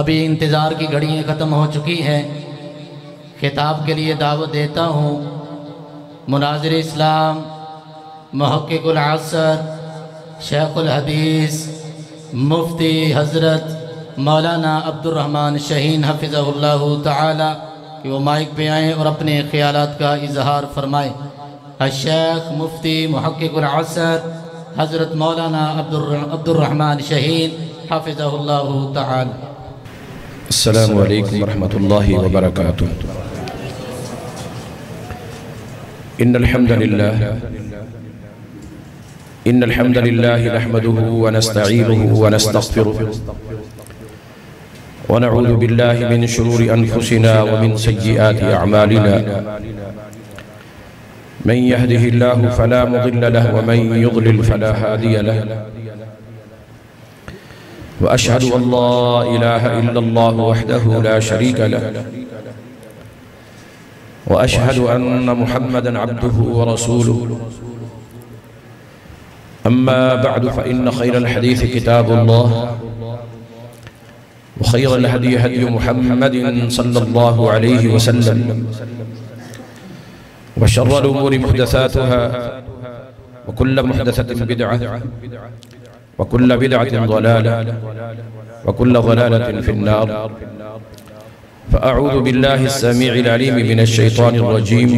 अभी इंतज़ार की घड़ियाँ ख़त्म हो चुकी हैं। खिताब के लिए दावत देता हूँ मुनाज़िर इस्लाम मुहक्किकुल असर शेखुल हदीस मुफ्ती हज़रत मौलाना अब्दुर्रहमान शहीन हफ़िज़हुल्लाहु तआला कि वो माइक पे आएँ और अपने ख़यालात का इजहार फरमाएँ। शेख मुफ्ती मुहक्किकुल असर हज़रत मौलाना अब्दुर्रहमान शहीन हफ़िज़हुल्लाहु तआला। अस्सलामु अलैकुम वरहमतुल्लाहि वबरकातुहू। इन्नल हम्दलिल्लाहि नहमदुहु व नस्तईनुहुहु व नस्तगफिरुहु व नऊज़ु बिल्लाहि मिन शुरूरि अनफुसिना व मिन सय्यिआति अअमालिना। मन यहदिहिल्लाहु फला मुदिल्ल लहु व मन युद्लिल फला हादिय लहु। व अशहदु अल्ला इलाहा इल्लल्लाहु वहदहु ला शरीका लहु व अशहदु अन्न मुहम्मदन अब्दुहु व रसूलुहु। अम्मा बअदु फ़इन्न खैरल हदीस किताबुल्लाह व खैरल हदी हदी मुहम्मदिन सल्लल्लाहु अलैहि वसल्लम व शर्रल उमूरि मुहदसातुहा व कुल्लु मुहदसतिन बिदअह व कुल्लु बिदअतिन ज़लालह व कुल्लु ज़लालतिन फिन्नार। फ़अऊज़ु बिल्लाहि अस्समीइल अलीम मिनश शैतानिर रजीम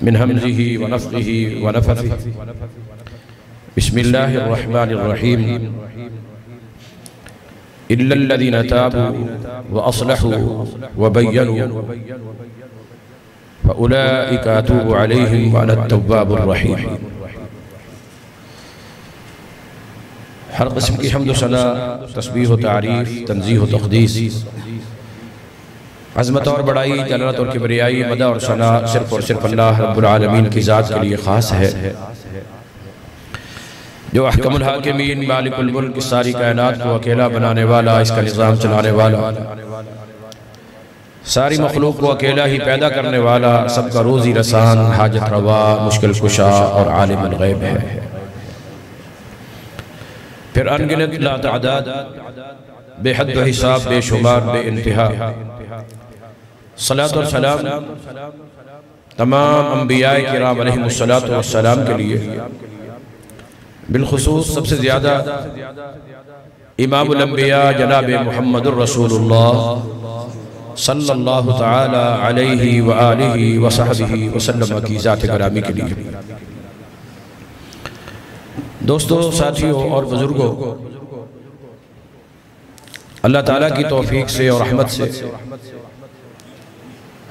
मिन हम्ज़िहि व नफ़्ख़िहि व नफ़्ख़िहि। बिस्मिल्लाहिर रहमानिर रहीम। इल्लल्लज़ीना ताबू व अस्लहू व बय्यनू फ़उलाइका अतूबु अलैहिम व अना अत-तव्वाबुर रहीम। हर किस्म की हम्द सना तस्बीह व तारीफ़ तंज़ीह व तक़दीस अज़मत और बड़ाई जलालत और किबरियाई मदा और सना सिर्फ़ और सिर्फ़ अल्लाह रब्बुल आलमीन की ज़ात के लिए ख़ास है, जो अहकमुल हाकिमीन मालिकुल मुल्क की सारी कायनात को अकेला बनाने वाला, इसका निज़ाम चलाने वाला, सारी मखलूक को अकेला ही पैदा करने वाला, सबका रोज़ी रसान, हाजत रवा, मुश्किल कुशा और आलिमुल गैब है। फिर अनगिनत लातादाद बेहद व हिसाब बेशुमार बेइंतहा सलात और सलाम तमाम अंबियाए किराम अलैहिमुस्सलातु वस्सलाम के लिए, बिलखुसूस सबसे ज़्यादा इमामुल अंबिया जनाब मुहम्मदुर रसूलुल्लाह सल्लल्लाहु तआला अलैहि व आलिहि व सहबिहि वसल्लम की ज़ात गिरामी के लिए। दोस्तों, साथियों और बुजुर्गों, अल्लाह ताला की तौफीक से और रहमत से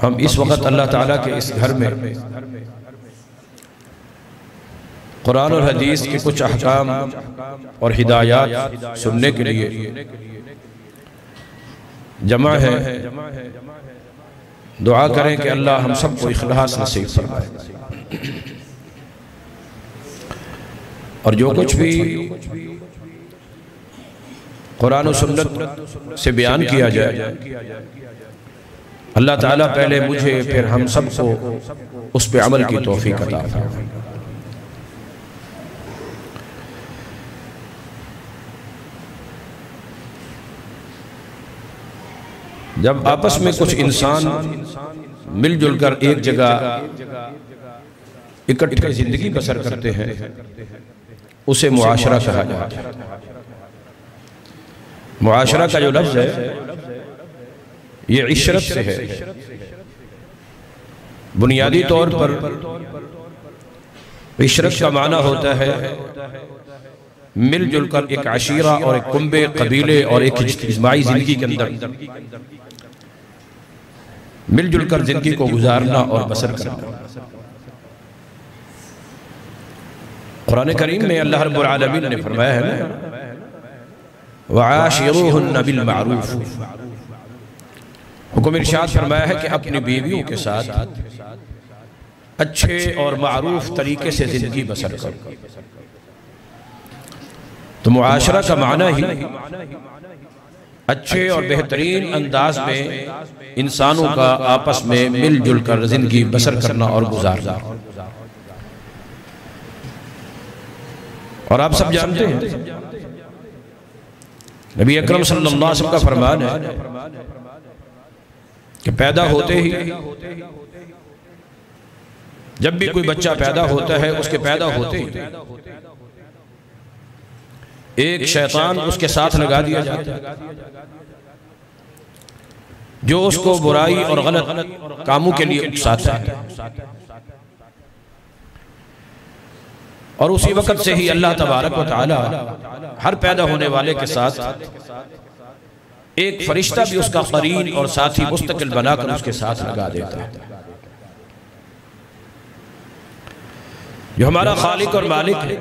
हम इस वक्त अल्लाह ताला के इस घर में कुरान और हदीस के कुछ अहकाम और हिदायत सुनने के लिए जमा है। दुआ करें कि अल्लाह हम सबको इखलास नसीब फरमाए और जो कुछ भी कुरान और सुन्नत से बयान किया जाए, अल्लाह ताला पहले मुझे फिर हम सबको उस पे अमल की तौफीक अता फरमाए। जब आपस में कुछ इंसान मिलजुल कर एक जगह इकट्ठे जिंदगी बसर करते हैं, उसे मुआशरा कहा जाता है। मुआशरा का जो लफ्ज़ है ये इशरत से है। बुनियादी तौर पर इशरत का माना होता है मिलजुल कर एक अशीरा और एक कुंबे कबीले और एक इज्तिमाई जिंदगी के अंदर मिलजुल कर जिंदगी को गुजारना और बसर करना। कुरान करीम में अल्लाह रब्बुल आलमीन ने फरमाया है ना, वआशिरूहुन्ना बिल मारूफ। हुक्म इरशाद फरमाया है कि अपनी बीवियों के साथ अच्छे और मारूफ तरीके से जिंदगी बसर करो। तो मुआशरा का माना ही अच्छे और बेहतरीन अंदाज में इंसानों का आपस में मिलजुल कर जिंदगी बसर करना और गुजारना। और आप सब जानते हैं नबी अकरम सल्लल्लाहु अलैहि वसल्लम का फरमान है कि पैदा होते ही जब भी कोई बच्चा पैदा होता है, उसके पैदा होते ही एक शैतान उसके साथ लगा दिया जाता है जो उसको बुराई और गलत कामों के लिए उकसाता है। और उसी वक्त से ही अल्लाह तबारक व तआला हर पैदा होने वाले के साथ एक फरिश्ता भी उसका करीन और साथी मुस्तकिल बनाकर उसके साथ लगा देता है। जो हमारा खालिक और मालिक है,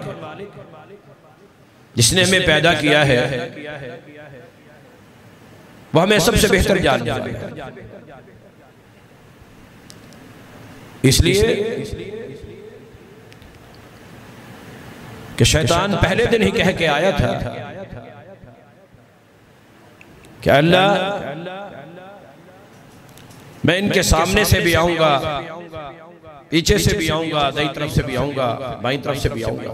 जिसने हमें पैदा किया है, वह हमें सबसे बेहतर जानता है। इसलिए कि शैतान पहले दिन ही कह के आया था कि अल्लाह, मैं इनके सामने से भी आऊंगा, पीछे से भी आऊंगा, दाईं तरफ से भी आऊंगा, बाईं तरफ से भी आऊंगा।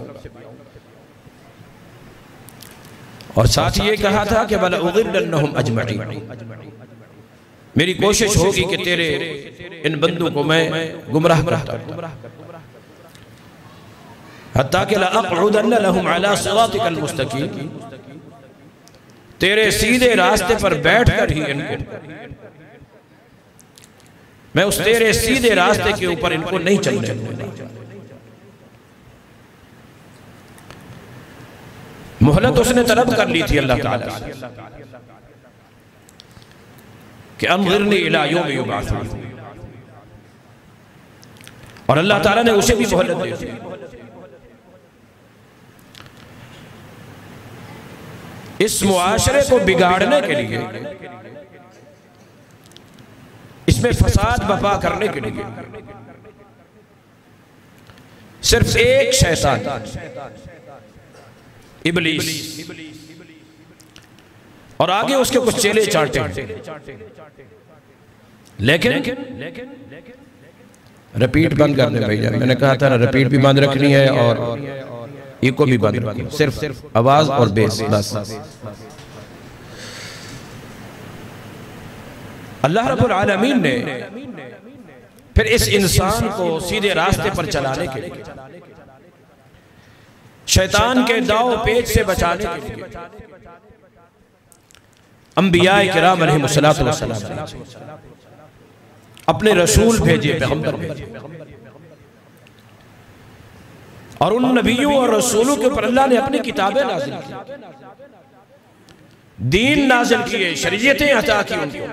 और साथ ये कहा था कि वला उग़िल्लन्नहुम अजमईन, मेरी कोशिश होगी कि तेरे इन बंदों को मैं गुमराह करता हूं, हत्ता कि लअक़उदन्न लहुम अला सिरातिकल मुस्तकीम, तेरे सीधे रास्ते पर बैठकर ही इनको मैं उस तेरे सीधे रास्ते के ऊपर इनको नहीं चलने दूंगा। मोहलत उसने तलब कर ली थी अल्लाह ताला से कि अंज़िरनी इला यौमि युबअसून, और अल्लाह ताला ने उसे भी मोहलत दी थी। इस मुआशरे को बिगाड़ने के लिए, इसमें फसाद बपा करने के लिए सिर्फ एक शैतान इब्लीस और आगे उसके कुछ चेले चाटे, लेकिन रिपीट बंद करने भैया, मैंने कहा था ना रिपीट भी बंद रखनी है और इको भी बंद रखनी, सिर्फ आवाज और बेस बस। अल्लाह रब्बुल आलमीन ने फिर इस इंसान को सीधे रास्ते पर चलाने के लिए, शैतान के दाव पेच से बचाने के लिए अंबिया किराम अलैहिमुस्सलातु वस्सलाम अपने रसूल भेजे, पैगंबर भेजे, और उन नबियों और रसूलों के ऊपर अल्लाह ने अपनी किताबें नाज़िल की, दीन नाज़िल किए, शरीयतें अता की उनको।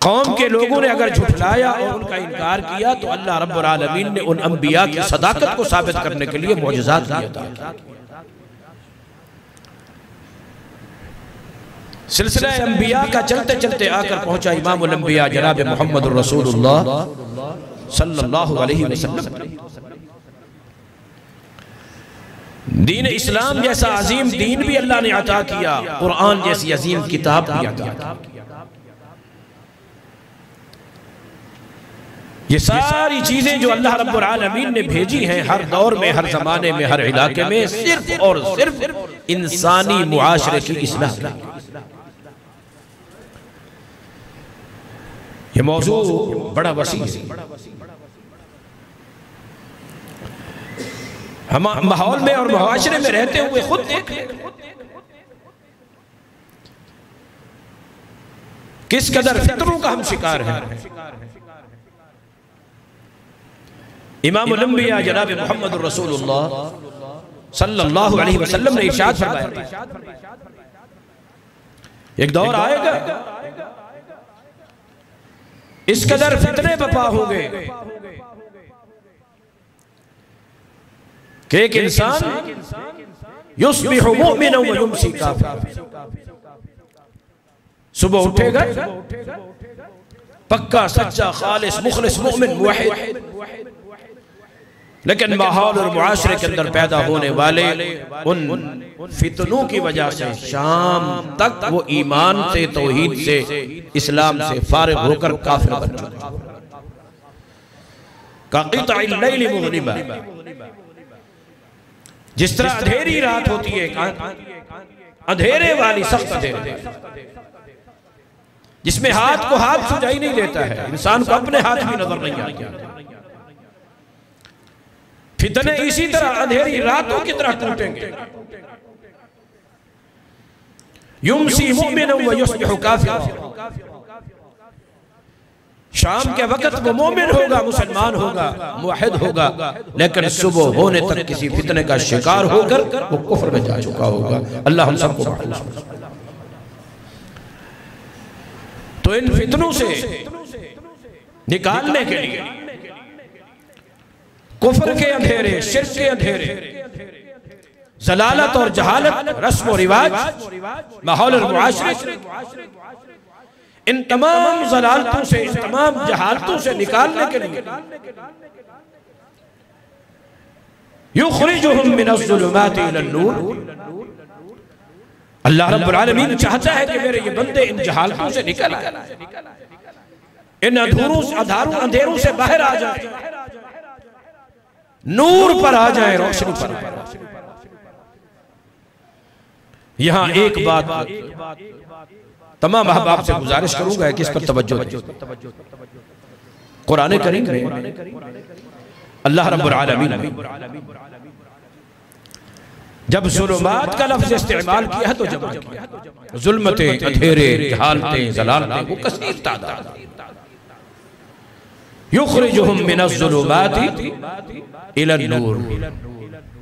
कौम के लोगों ने अगर झुठलाया और उनका इनकार किया तो अल्लाह रब्बुल आलमीन ने उन अंबिया की सदाकत को साबित करने के लिए मोजज़ात दिए था। सिलसिला अंबिया का चलते चलते आकर पहुंचा इमामुल अंबिया जनाब मुहम्मदुर रसूलुल्लाह सल्लल्लाहु अलैहि वसल्लम। दीन इस्लाम जैसा अजीम दीन भी अल्लाह ने अता किया, कुरान जैसी अजीम किताब भी अता की। ये सारी चीजें जो अल्लाह रब्बुल आलमीन ने भेजी हैं, हर दौर में, हर जमाने में, हर इलाके में, सिर्फ और सिर्फ इंसानी मुआशरे की इस्लाह की। ये मौजू बड़ा वसी है। हम माहौल में और मुआशरे में रहते हुए खुद देख किस कदर फितरों का हम शिकार हैं। इमामुल अंबिया जनाब मुहम्मदुर रसूलुल्लाह सल्लल्लाहु अलैहि वसल्लम ने इरशाद फरमाया, एक दौर आएगा इस कदर फितने बपा होंगे कि एक इंसान युस्बिहु मुमिनन व युमसी काफिर, सुबह उठेगा पक्का सच्चा खालिस मुखलिस मुमिन मुवहिद, लेकिन माहौल और मुआशरे के अंदर पैदा होने वाले उन फितनों की वजह से शाम तक वो ईमान से, तौहीद से, इस्लाम से फारिग होकर काफिर बन चुका। का क़ित्अइल लैल मुज़लिमा, जिस तरह अंधेरी रात होती है, अंधेरे वाली सख्त अंधेरे, जिसमें हाथ को हाथ सुझाई नहीं देता है, इंसान को अपने हाथ भी नजर नहीं आते। फितने इसी तरह अंधेरी रातों की तरह टूटेंगे। युमसी मुमिनन व युस्बिहु काफिरा, शाम के वक्त वो मोमिन होगा, मुसलमान होगा, मुवहिद होगा, लेकिन सुबह होने तक किसी फितने का शिकार होकर वो कुफ्र में जा चुका होगा। अल्लाह हम सबको महफूज। तो इन फितनों से निकालने के लिए कुफ्र के अंधेरे, शिर्क के अंधेरे, जलालत और जहालत, रस्म और रिवाज, माहौल और मुआशरे, इन तमाम जलालतों से, इन तमाम जहालतों से निकालने के लिए युखरिजुहुम मिनज़्ज़ुलुमाति इलन-नूर, अल्लाह रब्बुल आलमीन चाहता है कि मेरे ये बंदे इन जहालतों से निकल आए, इन अंधेरों से बाहर आ जाए, नूर पर आ जाए, रोशनी पर आ जाए। यहां एक बात तमाम अहबाब से गुजारिश करूंगा कि इस पर तवज्जो दें। कुरान करीम में अल्लाह रब्बुल आलमीन जब ज़ुल्मात का लफ्ज़ इस्तेमाल किया है तो जब ज़ुल्मतें, अंधेरे, जहालतें, ज़लालतें, वो कसीर तादाद। युखरिजुहुम मिनज़्ज़ुलुमाति इलन-नूर,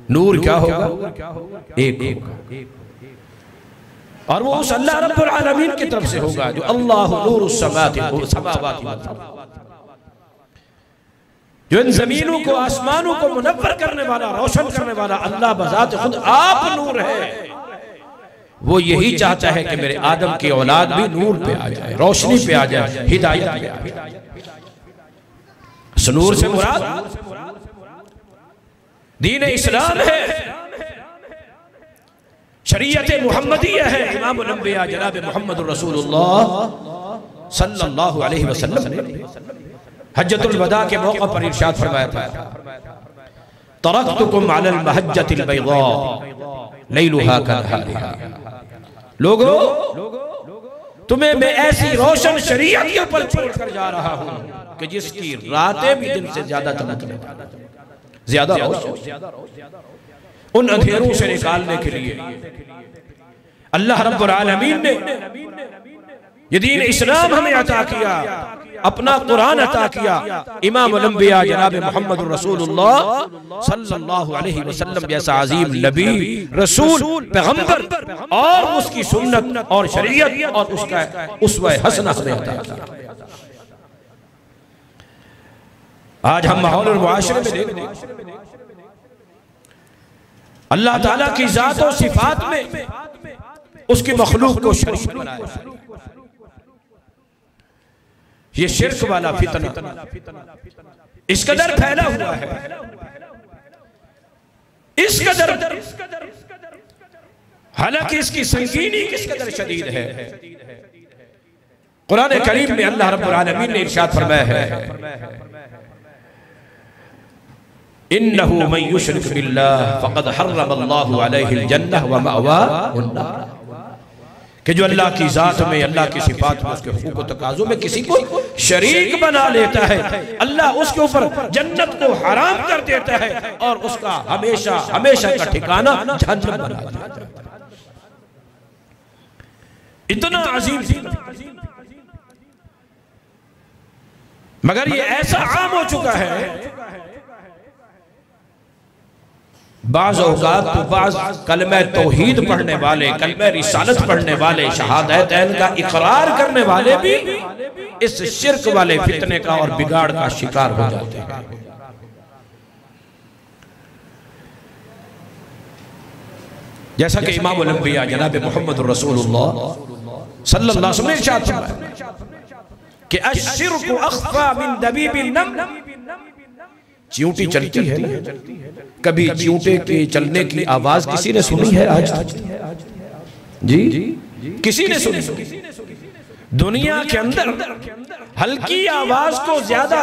नूर क्या होगा? एक होगा, और वो उस अल्लाह रब्बुल आलमीन की तरफ से होगा जो अल्लाहु नूरुस समावाति वल अर्द, जो इन जमीनों को, आसमानों को मुनव्वर करने वाला, रोशन करने वाला अल्लाह बजात खुद आप नूर है। वो यही चाहता है कि मेरे आदम की औलाद भी नूर पे आ जाए, रोशनी पे आ जाए, हिदायत पे आ जाए। इस नूर से मुराद दीन इस्लाम है, शरीयत मुहम्मदिया है। इमामुल अंबिया जनाब मुहम्मदुर रसूलुल्लाह सल्लल्लाहु अलैहि वसल्लम ने हज्जतुल वदा के मौके पर इरशाद फरमाया था, तरक्तुकुम अलल महज्जतिल बैदा लैलुहा कनहारिहा, लोगों तुम्हें मैं ऐसी रोशन शरीयत के ऊपर छोड़कर जा रहा हूं कि जिसकी रातें भी दिन से ज्यादा चमकने, ज्यादा रोशन। उन अंधेरों से निकालने के लिए अल्लाह रब्बुल आलमीन ने ये दीन इस्लाम हमें अता किया, अपना कुरान अता किया। इमामुल अंबिया जनाब मुहम्मदुर रसूलुल्लाह सल्लल्लाहु अलैहि वसल्लम जैसा अजीम नबी, रसूल, पैगंबर और उसकी सुन्नत और शरीयत और उसका उसवा हसना हमें अता किया। आज हम माहौल और मुआशरे में देखते हैं अल्लाह ताला की जात और सिफात में उसकी मखलूक को शरीक बनाया। ये शिर्क वाला फितना इस कदर फैला हुआ है, इस कदर, हालांकि इसकी संगीनी किस कदर शदीद है। कुरान करीम में अल्लाह रब्बुल आलमीन ने इरशाद फरमाया है, इन्नहु मन युश्रिक बिल्लाह फक़द हर्रमल्लाहु अलैहिल जन्नह व मअवाहुन नार, कि जो अल्लाह की जात में, अल्लाह की सिफात में, उसके हुकूक व तकाज़ों में किसी को शरीक बना लेता है, अल्लाह उसके ऊपर जन्नत को हराम कर देता है और उसका हमेशा हमेशा का ठिकाना जहन्नम बना देता है। इतना अजीम, मगर ये ऐसा आम हो चुका है, बाज़ औक़ात तो बाज़ कलमे तौहीद पढ़ने वाले, कलमे रिसालत पढ़ने वाले, शहादतैन का इकरार करने वाले भी इस शिर्क वाले फितने का और बिगाड़ का शिकार हो जाते हैं। जैसा कि इमामुल अंबिया जनाब मुहम्मदुर रसूलुल्लाह सल्लल्लाहु अलैहि वसल्लम ने इरशाद फरमाया कि अश्शिर्कु अख्फा मिन दबीबिन नम्ल, चींटी चलती है ना, कभी चींटे के चलने की आवाज किसी ने सुनी है आज? जी किसी ने सुनी? दुनिया के अंदर हल्की आवाज को ज्यादा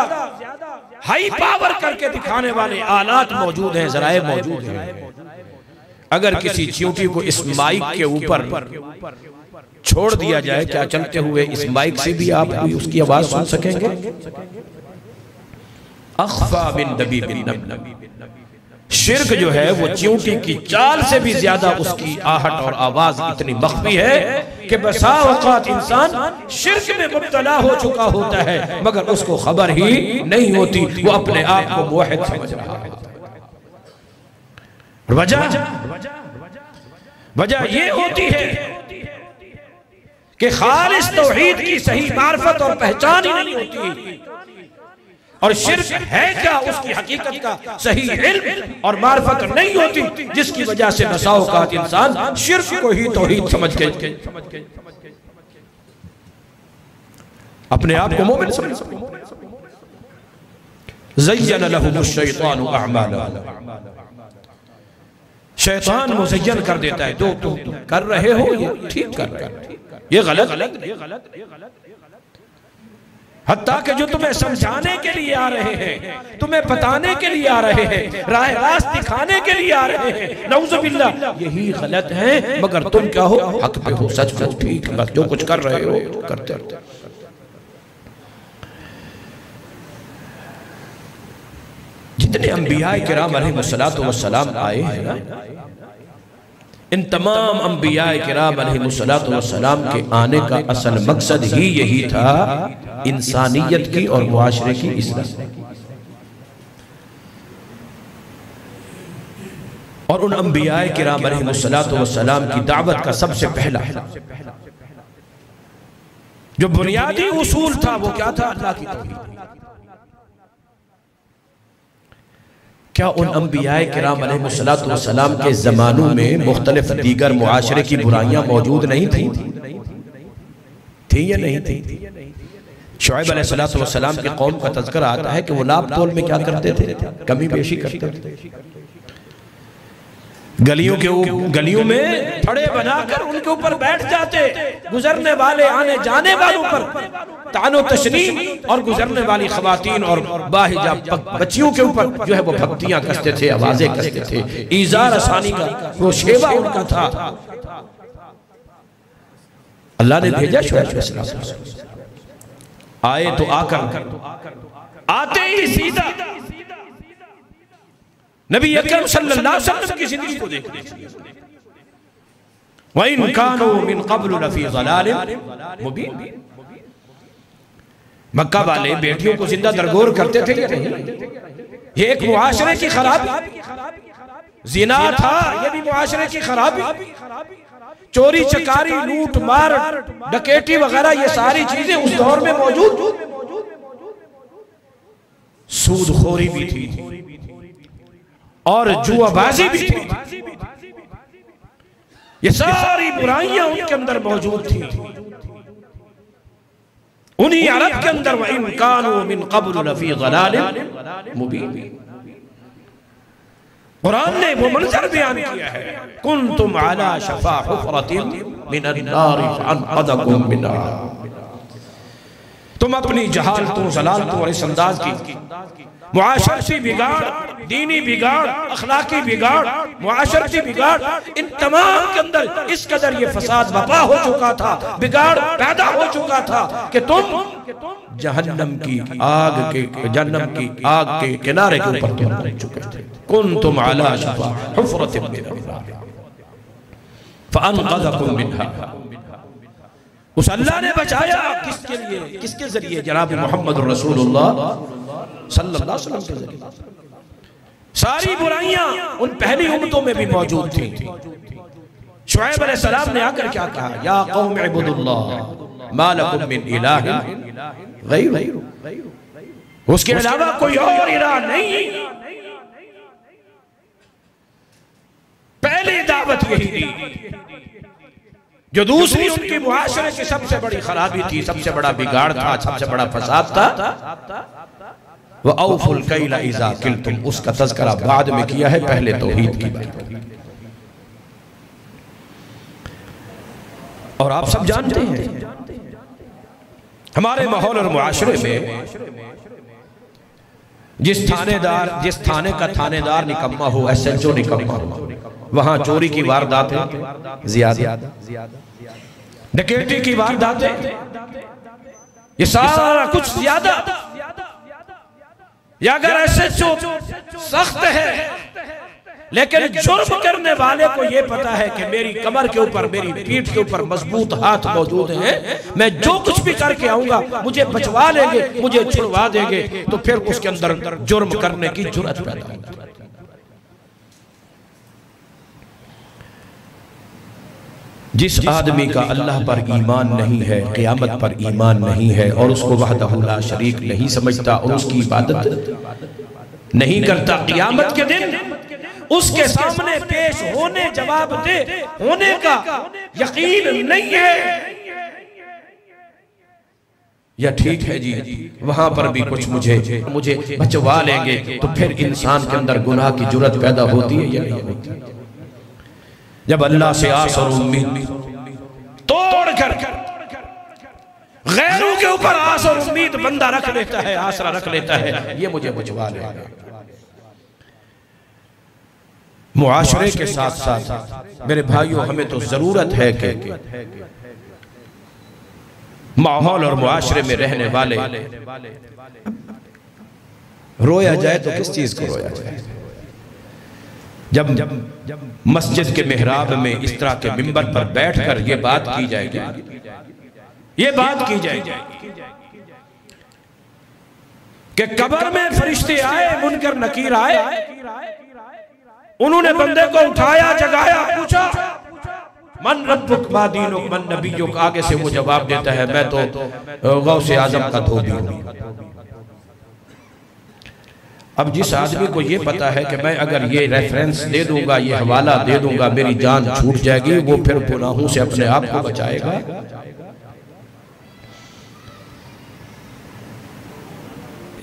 हाई पावर करके दिखाने वाले आलात मौजूद हैं, जराए मौजूद हैं, अगर किसी चींटी को इस माइक के ऊपर छोड़ दिया जाए, क्या चलते हुए इस माइक से भी आप उसकी आवाज सुन सकेंगे? अख्फा बिन दबीबिन नमल। शिर्क जो है वो चींटी की चाल से भी ज्यादा उसकी आहट और आवाज इतनी मख्फी है कि बसा औकात इंसान शिर्क में मुब्तला हो चुका होता है मगर उसको खबर ही नहीं होती, वो अपने आप को मुवहिद समझ रहा है। वजह ये होती है कि खालिस तौहीद की सही मार्फत और पहचान ही नहीं होती, और शिर्क है क्या उसकी हकीकत का सही इल्म और मार्फत नहीं होती, जिसकी वजह से बसा औकात इंसान शिर्क को ही तौहीद समझ के अपने आप को मोमिन समझ। ज़य्यन लहुमुश शैतानु अअमालहुम। शैतान मुज़य्यन कर देता है, जो तुम कर रहे हो ये ठीक कर रहे हो, ये गलत, हत्ता कि जो तुम्हें समझाने के लिए आ रहे हैं, तुम्हें बताने के लिए आ रहे हैं, राह रास्त दिखाने के लिए आ रहे हैं, नऊज़ुबिल्लाह यही गलत है, मगर तुम क्या हो? हक पे हो, सच हो, ठीक, बस जो कुछ कर रहे हो करते रहो। जितने अंबिया किराम अलैहिमुस्सलातु वस्सलाम आए हैं ना, इन तमाम अंबिया किराम अलैहिमुस्सलातु वस्सलाम के आने का असल मकसद ही यही था, इंसानियत की और मुआशरे की इस्लाह। और उन अंबिया किराम अलैहिमुस्सलातु वस्सलाम की दावत का सबसे पहला जो बुनियादी उसूल था वो क्या था? अल्लाह की तौहीद। क्या उन अंबियाए किराम अलैहिमुस्सलातु वस्सलाम के ज़मानों में मुख्तलिफ दीगर मुआशरे की बुराइयां मौजूद नहीं थी? थी या नहीं थी? शुएब अलैहिस्सलातु वस्सलाम की कौम का तज़किरा आता है कि वो नाप तोल में क्या करते थे? कमी बेशी करते थे। गलियों में थड़े बनाकर उनके ऊपर बैठ जाते, गुजरने वाले आने जाने वालों पर तानो तशनीम और गुजरने वाली खवातीन और बाहिजाब बच्चियों के ऊपर जो है वो भक्तियां कसते थे, आवाजें कसते थे, ईज़ार आसानी का वो शेवा उनका था। अल्लाह ने भेजा शुएब आए तो आकर आते ही सीधा नबी अकरम सल्लल्लाहु अलैहि वसल्लम की जिंदगी को देखने, व इन कानू मिन क़ब्ल लफ़ी ज़लालिन मुबीन। मक्का वाले बेटियों को जिंदा दरगोर करते थे या नहीं? ये एक मुआशरे की खराबी, ज़िना था ये भी मुआशरे की खराबी, चोरी चकारी लूट मार डकैती वगैरह ये सारी चीजें उस दौर में मौजूद, सूदखोरी भी थी और जुआबाजी भी थी, ये सारी बुराइयां उनके अंदर मौजूद थी। उन्हीं अरब के अंदर व इन कानू मिन क़ब्ल लफ़ी ज़लालिन मुबीन। कुरान ने वो मंजर बयान किया है, कुंतुम अला शफ़ा हुफ़रतिन मिनन नार फ़अनक़ज़कुम मिन्हा। तुम अपनी जहालतों ज़लालतों और इस अंदाज की मुआशरती बिगाड़, दीनी बिगाड़, अखलाकी बिगाड़, मुआशरती बिगाड़, इन तमाम के अंदर इस कदर ये फसाद बपा हो चुका था, बिगाड़ पैदा हो चुका था कि तुम जहन्नम की आग के किनारे के ऊपर तुम पहुंच चुके थे। कुंतुम अला शफ़ा हुफ़रतिन मिन्हा फ़अनक़ज़कुम मिन्हा। उस अल्लाह ने बचाया किसके लिए? किसके जरिए? जनाब मोहम्मद रसूलुल्लाह सल्लल्लाहु अलैहि वसल्लम के जरिए। सारी बुराइयां उन पहली उम्मतों में भी मौजूद थी। शुएब अलैहिस्सलाम ने आकर क्या कहा? या कौम इब्दुल्लाह मा लकुम मिन इलाहिन गैरुहु। उसके अलावा कोई और इलाह नहीं। पहली दावत यही थी। जो दूसरी उनकी मुआशरे की सबसे बड़ी खराबी थी, सबसे बड़ा बिगाड़ था, सबसे बड़ा फसाद था, वह औफुल कैला इज़ा किल्तुम, उसका तज़किरा बाद में किया है, पहले तौहीद की बात। और आप सब जानते हैं हमारे माहौल और मुआशरे में जिस थाने का थानेदार निकम्मा हो, SHO निकम्मा हो, वहां चोरी की वारदातें ज्यादा, डकैती की वारदातें, ये सारा कुछ ज्यादा। या अगर ऐसे सख्त है, लेकिन जुर्म करने वाले को यह पता है कि मेरी कमर के ऊपर, मेरी पीठ के ऊपर मजबूत हाथ मौजूद हैं, मैं जो कुछ भी करके आऊंगा मुझे बचवा लेंगे, मुझे छुड़वा देंगे, तो फिर उसके अंदर जुर्म करने की जुर्रत पैदा होगी। जिस आदमी का अल्लाह पर ईमान नहीं है, क़यामत पर ईमान नहीं है, और उसको वहदहू ला शरीक नहीं समझता और उसकी इबादत नहीं करता, क़यामत के दिन उसके सामने पेश होने, जवाब दे होने का यकीन नहीं है, या ठीक है जी वहां पर भी कुछ मुझे बचवा लेंगे, तो फिर इंसान के अंदर गुनाह की जुर्रत पैदा होती है या नहीं होती? जब अल्लाह से आस और उम्मीद तोड़कर गैरों के ऊपर आस और उम्मीद बंदा रख लेता है, आसरा रख लेता है, ये मुझे बचवा लेगा। मुआशरे के साथ साथ मेरे भाइयों, हमें तो जरूरत है कि माहौल और मुआशरे में रहने वाले, रोया जाए तो किस चीज को रोया जाए? जब मस्जिद के मेहराब में इस तरह के मिंबर पर बैठकर ये बात की जाएगी, ये बात की जाएगी कि कब्र में फरिश्ते आए, मुनकर नकीर आए, उन्होंने बंदे को उठाया, जगाया, पूछा मन रब्बुक मा दीनुक मन नबियुक। आगे से वो जवाब देता है मैं तो गौसे आजम का धोबी हूं। अब जिस आदमी को ये पता है कि मैं अगर ये रेफरेंस दे दूंगा, ये हवाला दे दूंगा, मेरी जान छूट जाएगी, वो फिर गुनाहों से अपने आप को बचाएगा।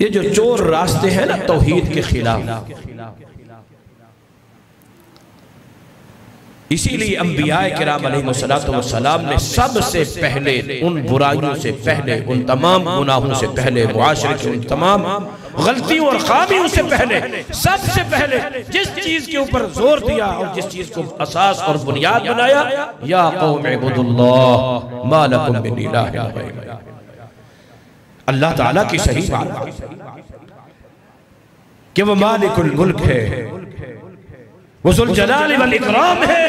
ये जो चोर रास्ते हैं ना तौहीद के खिलाफ, इसीलिए अंबियाए किराम अलैहिमुस्सलातु वस्सलाम ने सबसे पहले उन बुराइयों से पहले, उन तमाम गुनाहों से पहले, मुआशरे की उन तमाम गलतियों और खामियों से पहले, सबसे पहले जिस चीज के ऊपर जोर दिया और जिस चीज को असास और बुनियाद बनाया, या कौम इब्दुल्लाह मा लकुम मिन इलाहिन गैरुह। अल्लाह ताला की सही बात कि वो मालिकुल मुल्क है, वो जुल जलाल वल इकराम है,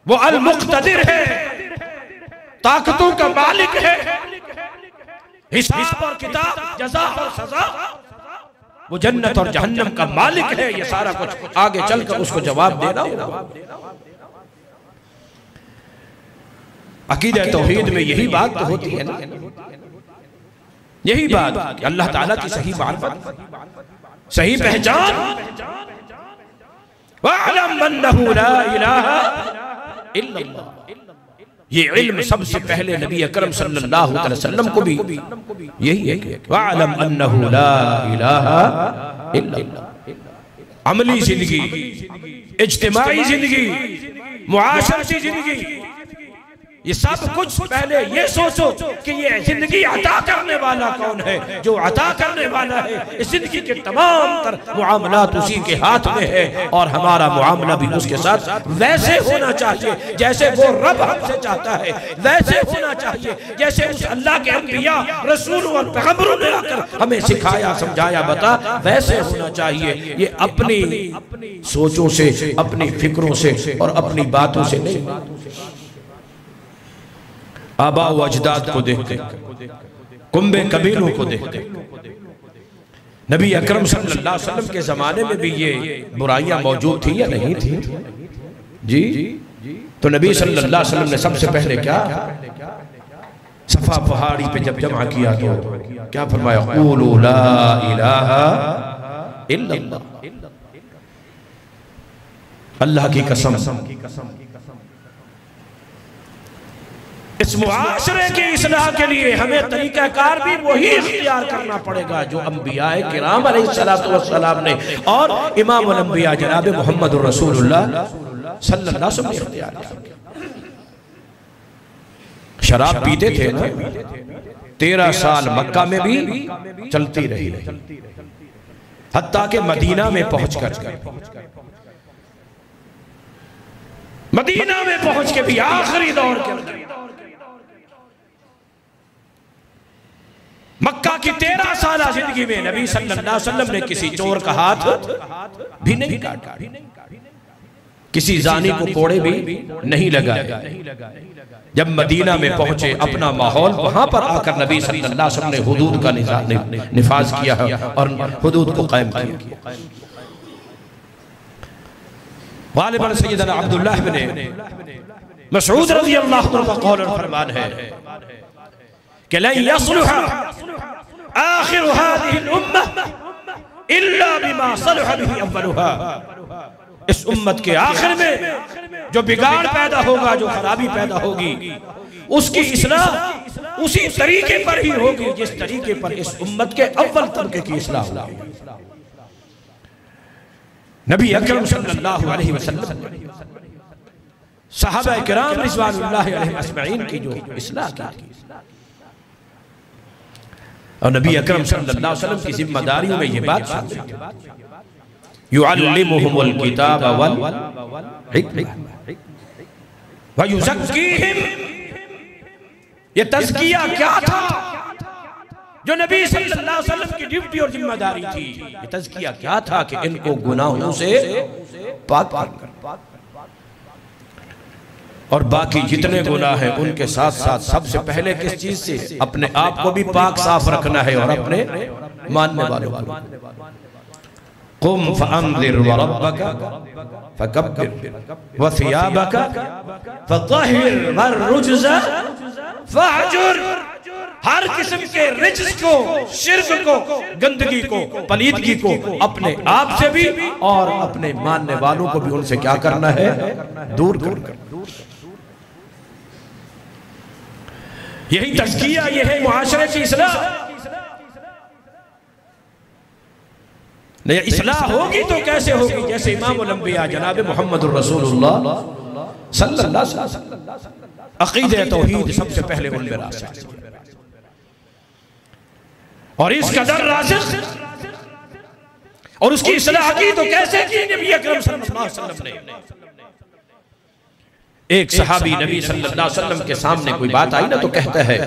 वो अल मुक़्तदिर है, ताकतों का मालिक है, हिसाब और किताब, जज़ा और सज़ा, वो जन्नत और जहन्नम का मालिक है। ये सारा कुछ आगे चलकर उसको जवाब देना होगा। अकीदा तौहीद में यही बात तो होती है ना, यही बात, अल्लाह ताला की सही मारिफत, सही पहचान, वअलम अन्नहु ला इलाहा इल्लल्लाह। ये इल्म सबसे पहले नबी अकरम सल्लल्लाहु अलैहि वसल्लम को भी यही है, वअलम अन्नहु ला इलाहा इल्लल्लाह। अमली जिंदगी, इज्तिमाई जिंदगी, मुआशरती जिंदगी, ये सब कुछ पहले ये सोचो कि ये जिंदगी अता करने वाला कौन है। जो अता करने वाला है, इस जिंदगी के तमाम तर मुआमलात उसी के हाथ में है, और हमारा मुआमला भी उसके साथ वैसे होना चाहिए जैसे वो रब हमसे चाहता है, वैसे होना चाहिए जैसे उस अल्लाह के अंबिया, रसूल और पैगंबरों ने आकर हमें सिखाया, समझाया, बता, वैसे होना चाहिए। ये अपनी सोचों से, अपनी फिक्रों से और अपनी बातों से नहीं, आबा व अजदाद को देखते, कुंबे कबीलों को देखते। नबी अकरम सल्लल्लाहु अलैहि वसल्लम के जमाने में भी ये बुराइयां मौजूद थी या नहीं थी जी? तो नबी सल्लल्लाहु अलैहि वसल्लम ने सबसे पहले क्या, सफा पहाड़ी पे जब जमा किया तो क्या फरमाया, क़ूलू ला इलाहा इल्लल्लाह। अल्लाह की कसम, इस मुआशरे की इस्लाह के लिए हमें तरीकाकार भी वही इख्तियार करना पड़ेगा जो अंबियाए किराम अलैहिस्सलातु वस्सलाम ने और इमामुल अंबिया जनाब मुहम्मद रसूलुल्लाह सल्लल्लाहु अलैहि वसल्लम ने इख्तियार किया। शराब पीते थे ना, 13 साल मक्का में भी चलती रही, हत्ता के मदीना में पहुंचकर मदीना में पहुंच के भी आखिरी दौर के अंदर मक्का की 13 साल जिंदगी में नबी सल्लल्लाहु अलैहि वसल्लम ने किसी चोर का हाथ भी नहीं काटा, किसी जानी को कोड़े भी नहीं लगाया। जब मदीना में पहुंचे अपना माहौल वहां पर आकर नबी सल्लल्लाहु अलैहि वसल्लम ने हुदूद का निफाज किया और हुदूद को कायम किया। गालिबन सैयदना अब्दुल्लाह इब्न मसऊद रज़ियल्लाहु अन्हु का कौल और फरमान है कि लन यसलुह आखिर हादिहिल उम्मह इल्ला बिमा सलह बिही अव्वलुहा। इस उम्मत के आखिर में जो बिगाड़ पैदा होगा, जो खराबी पैदा होगी, उसकी इस्लाह उसी तरीके पर ही होगी जिस तरीके पर इस उम्मत के अव्वल तबके की इस्लाह होगी। नबी अकरम सल्लल्लाहु अलैहि वसल्लम सहाबा किराम रिज़वानुल्लाहि अलैहिम अजमईन की जो इस्लाह की, और नबी अकरम सल्लल्लाहु अलैहि वसल्लम की जिम्मेदारियों में ये बात शामिल है, युअल्लिमुहुमुल किताब वल हिकमह व युज़क्कीहिम। ये तज़किया क्या था जो नबी सल्लल्लाहु अलैहि वसल्लम की ड्यूटी और जिम्मेदारी थी? ये तज़किया क्या था कि इनको गुनाहों से पाक कर, और बाकी जितने गुनाह हैं उनके साथ साथ सबसे पहले किस चीज से? अपने आप को भी पाक साफ रखना है और अपने मानने वालों को। कुम फअंज़िर व रब्बका फकब्बिर व सियाबका फतहिर वरुज्ज़ फहजुर। हर किस्म के रिज्स को, शिर्क को, गंदगी को, पलीदगी को अपने आप से भी और अपने मानने वालों को भी उनसे क्या करना है? दूर करना। यही तज़किया, यह है मुआशरे की इस्लाह। नहीं, इस्लाह होगी तो कैसे होगी? जैसे इमामुल अंबिया जनाब मुहम्मदुर रसूलुल्लाह सल्लल्लाहु अलैहि वसल्लम अक़ीदे तौहीद सबसे पहले उनमें रासिख़, और इस कदर रासिख़, और उसकी इस्लाह की तो कैसे की नबी अकरम सल्लल्लाहु अलैहि वसल्लम ने? एक सहाबी नबी सल्लल्लाहु अलैहि वसल्लम के सामने कोई बात आई ना तो कहता है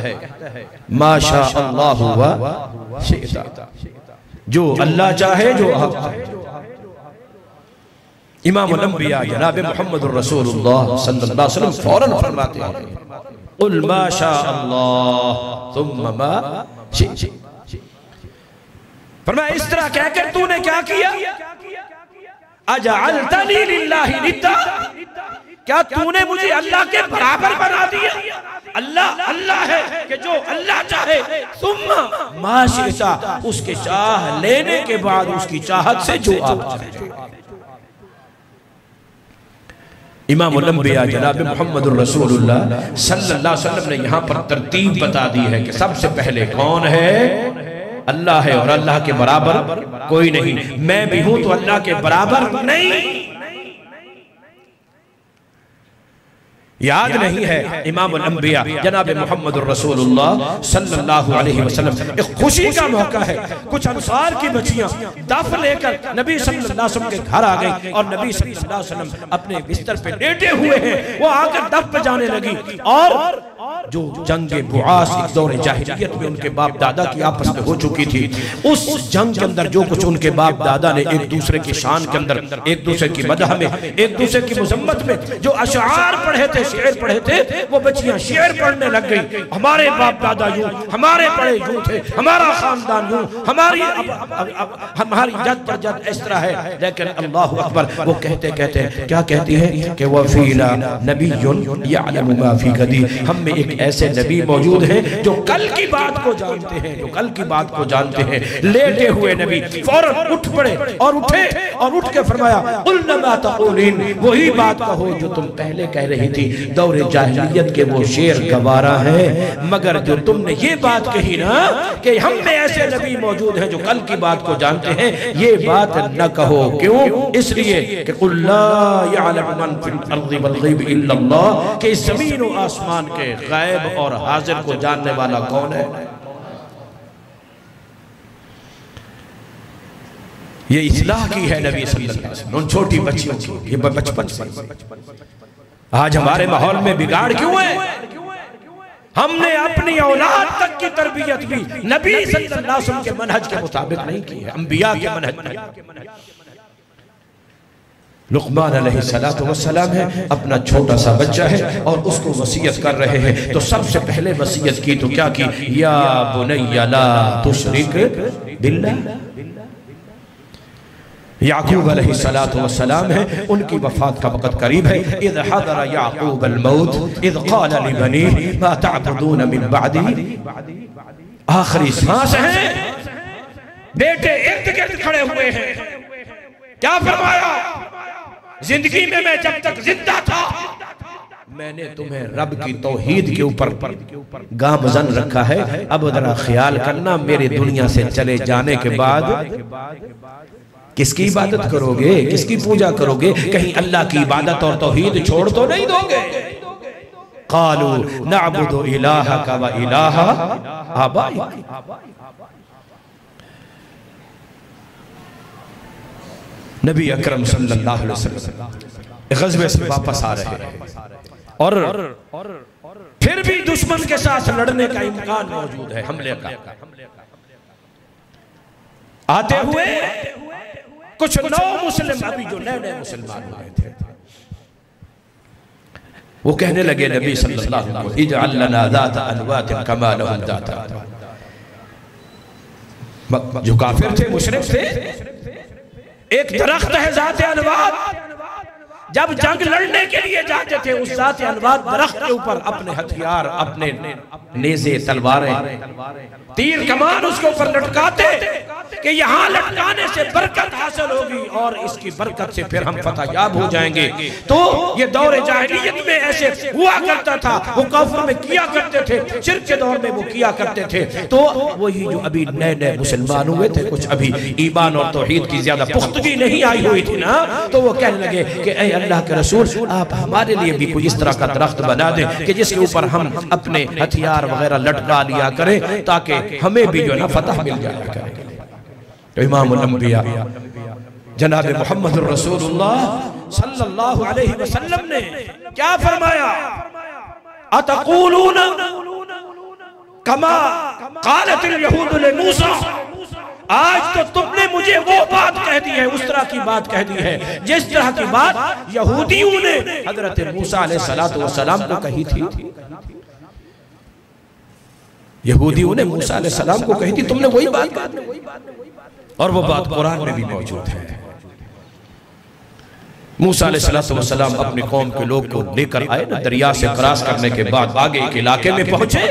माशा अल्लाह व शिअता, जो अल्लाह चाहे, जो आप चाहे। इमामुल अंबिया जनाब मुहम्मदुर रसूलुल्लाह सल्लल्लाहु अलैहि वसल्लम फौरन फरमाते हैं कुल माशा अल्लाह सुम्मा मा शिअता। फरमाया इस तरह कहकर तूने क्या किया? अजअलतनी लिल्लाहि निद्दा, क्या तूने मुझे अल्लाह के बराबर बना दिया? अल्लाह अल्लाह है कि जो अल्लाह चाहे, सुम्मा मा शिअता, उसके चाह लेने के बाद उसकी चाहत से जो आप चाहे। इमामुल अंबिया जनाब मुहम्मदुर रसूलुल्लाह सल्लल्लाहु अलैहि वसल्लम ने यहाँ पर तरतीब बता दी है कि सबसे पहले कौन है? अल्लाह है, और अल्लाह के बराबर कोई नहीं। मैं भी हूं तो अल्लाह के बराबर नहीं। याद नहीं है इमामुल अंबिया जनाब मुहम्मदुर रसूलुल्लाह सल्लल्लाहु अलैहि वसल्लम, एक खुशी का मौका है, कुछ अंसार की बच्चियां दफ लेकर नबी सल्लल्लाहु अलैहि वसल्लम के घर आ गई, और नबी सल्लल्लाहु अलैहि वसल्लम अपने बिस्तर पे लेटे हुए हैं, वो आकर दफ पे जाने लगी। और जो जंग बुआस इस दौर जाहिलियत में उनके बाप दादा की आपस में हो चुकी थी, उस जंग के अंदर जो कुछ उनके बाप दादा ने एक दूसरे की शान के अंदर, एक दूसरे की मदह में, एक दूसरे की मुज़म्मत में जो अशआर पढ़े थे, शेर पढ़े थे, वो बच्चियां शेर पढ़ने लग गई। हमारे बाप दादा यूं, हमारे बड़े यूं थे, हमारा खानदान यूं, हमारी जद पर जद इस तरह है। लेकिन अल्लाहु अकबर, वो कहते कहते क्या कहती है कि वफ़ीना नबियुन यअलमु मा फी गदी, हम में एक ऐसे नबी मौजूद हैं जो कल की बात को जानते हैं, जो कल की बात को जानते हैं। लेटे हुए नबी फौरन उठ पड़े, और उठे और उठ के फरमाया कुल मा तक़ूलीन, वही बात कहो जो तुम पहले कह रही थी। दौरे जाहिलियत के वो शेर गवारा है, मगर जो तुमने ये बात कही ना कि हम में ऐसे नबी मौजूद हैं जो कल की बात को जानते हैं, ये बात न कहो। क्यों? इसलिए कि कुल ला यअलमु मन फिल अर्ज़ि वल ग़ैब इल्ला अल्लाह, कि ज़मीन और आसमान के गायब और हाजिर को जानने वाला कौन है? ये इस्लाह की है नबी सल्लल्लाहु अलैहि वसल्लम उन छोटी बच्चियों की। ये बचपन आज हमारे माहौल में बिगाड़ क्यों है? हमने अपनी औलाद तक की तरबियत भी नबी सल्लल्लाहु अलैहि वसल्लम के मनहज के मुताबिक नहीं की है, अंबिया के मनहज नहीं। लुक़मान अलैहिस्सलातु वस्सलाम है, अपना छोटा सा बच्चा है और उसको वसीयत कर रहे हैं, तो सबसे पहले वसीयत की तो क्या की? या बुनय्या ला तुशरिक बिल्लाह। याकूब अलैहिस्सलातु वस्सलाम है, उनकी वफात का वक़्त करीब है। इज़ हज़रा याकूब अल-मौत इज़ क़ाल लिबनीहि मा तअबुदून मिन बअदी। आखिरी सांस है, बेटे इर्द गिर्द खड़े हुए हैं। क्या फरमाया? जिंदगी में मैं जब तक जिंदा था मैंने तुम्हें रब की तौहीद के ऊपर गामज़न रखा है। अब जरा ख्याल करना, मेरे दुनिया से चले जाने के बाद किसकी इबादत करोगे, किसकी पूजा करोगे? कहीं अल्लाह की इबादत और तौहीद छोड़ तो नहीं दोगे? क़ालू नअबुदु इलाहका व इलाहा आबाइक। नबी अकरम सल्लल्लाहु अलैहि वसल्लम ग़ज़वे से वापस आ रहे हैं और फिर भी दुश्मन के साथ लड़ने का इम्कान मौजूद है, हमले का। आते हुए कुछ नौ मुस्लिम, अभी जो नए नए मुसलमान हुए थे, वो कहने लगे नबी सल्लल्लाहु अलैहि वसल्लम इजअल लना ज़ाता अनवातिन कमा लहुम ज़ाता। जो काफिर थे, मुशरिक थे, एक दरख्त है ज़ाते अनवात, जब जंग लड़ने के लिए जाते थे उस ज़ाते अनवात दरख्त के ऊपर अपने हथियार, अपने नेज़े, तलवारें, तीर कमान उसके ऊपर लटकाते कि यहाँ लटकाने से बरकत हासिल होगी और इसकी बरकत से फिर हम फतहयाब हो जाएंगे। तो ये दौरे जाहिलियत में ऐसे हुआ करता था, वो काफिर में किया करते थे, शिर्क के दौर में वो किया करते थे। तो वही जो अभी नए नए मुसलमान हुए थे, कुछ अभी ईमान और तौहीद की ज्यादा पुख्तगी नहीं आई हुई थी ना, तो वो कहने लगे कि ऐ अल्लाह के रसूल, आप हमारे लिए भी कोई इस तरह का दरख्त बना दें कि जिसके ऊपर हम अपने हथियार वगैरह लटका लिया करें, ताकि हमें भी जो है ना फतह मिल जाया करे। तो इमामुल अंबिया जनाब मोहम्मद रसूलुल्लाह सल्लल्लाहु अलैहि वसल्लम ने क्या फरमाया? अतक़ूलून कमा क़ालतिल यहूद लिमूसा। आज तो तुमने मुझे वो बात कह दी है, उस तरह की बात कह दी है जिस तरह की बात यहूदियों ने हजरत मूसा अलैहिस्सलातु वस्सलाम को कही थी। यहूदियों ने मूसा अलैहिस्सलाम को कही थी, तुमने वही बात, और वो बात कुरान में भी मौजूद है। मूसा अलैहिस्सलाम अपनी कौम के लोग को लेकर आए ना, दरिया से क्रॉस करने के बाद आगे एक इलाके में पहुंचे,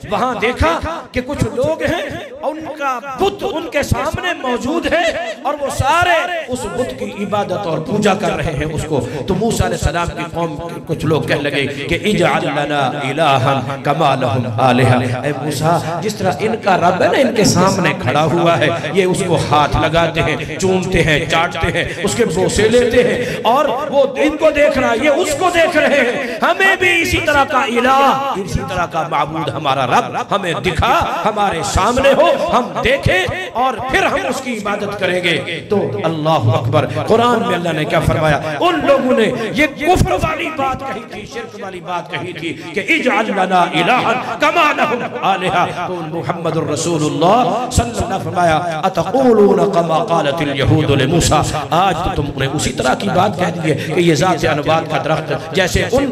वहां देखा कि कुछ लोग हैं, उनका बुत उनके सामने मौजूद है और वो सारे उस बुत की इबादत और पूजा कर रहे हैं उसको। तो मूसा अलैहिस्सलाम की कौम के कुछ लोग कहने लगे कि इजअल लना इलाहन कमा लहुम आलिहा। ऐ मूसा, जिस तरह इनका रब है ना इनके सामने खड़ा हुआ है, ये उसको हाथ लगाते हैं, चूमते हैं, चाटते हैं, उसके बोसे लेते हैं और वो इनको देख रहा है, ये उसको देख रहे हैं। हमें भी इसी तरह का इलाह, इसी तरह का माबूद हमारा रब हमें दिखा, हमारे सामने हो, हम देखें और फिर हम उसकी इबादत करेंगे। तो अल्लाह अकबर, कुरान में अल्लाह ने क्या फरमाया? उन लोगों ने ये कुफ्र वाली बात कही थी, शिर्क वाली बात कही थी कि इजअल लना इलाहन कमा लहुम आलिहा। तो मुहम्मदुर रसूलुल्लाह सल्लल्लाहु अलैहि वसल्लम फरमाया अतक़ूलून कमा क़ालतिल यहूद लिमूसा। आज तो तुमने उसी तरह की बात कह दी है कि ये ज़ाते अनवात का दरख्त जैसे उन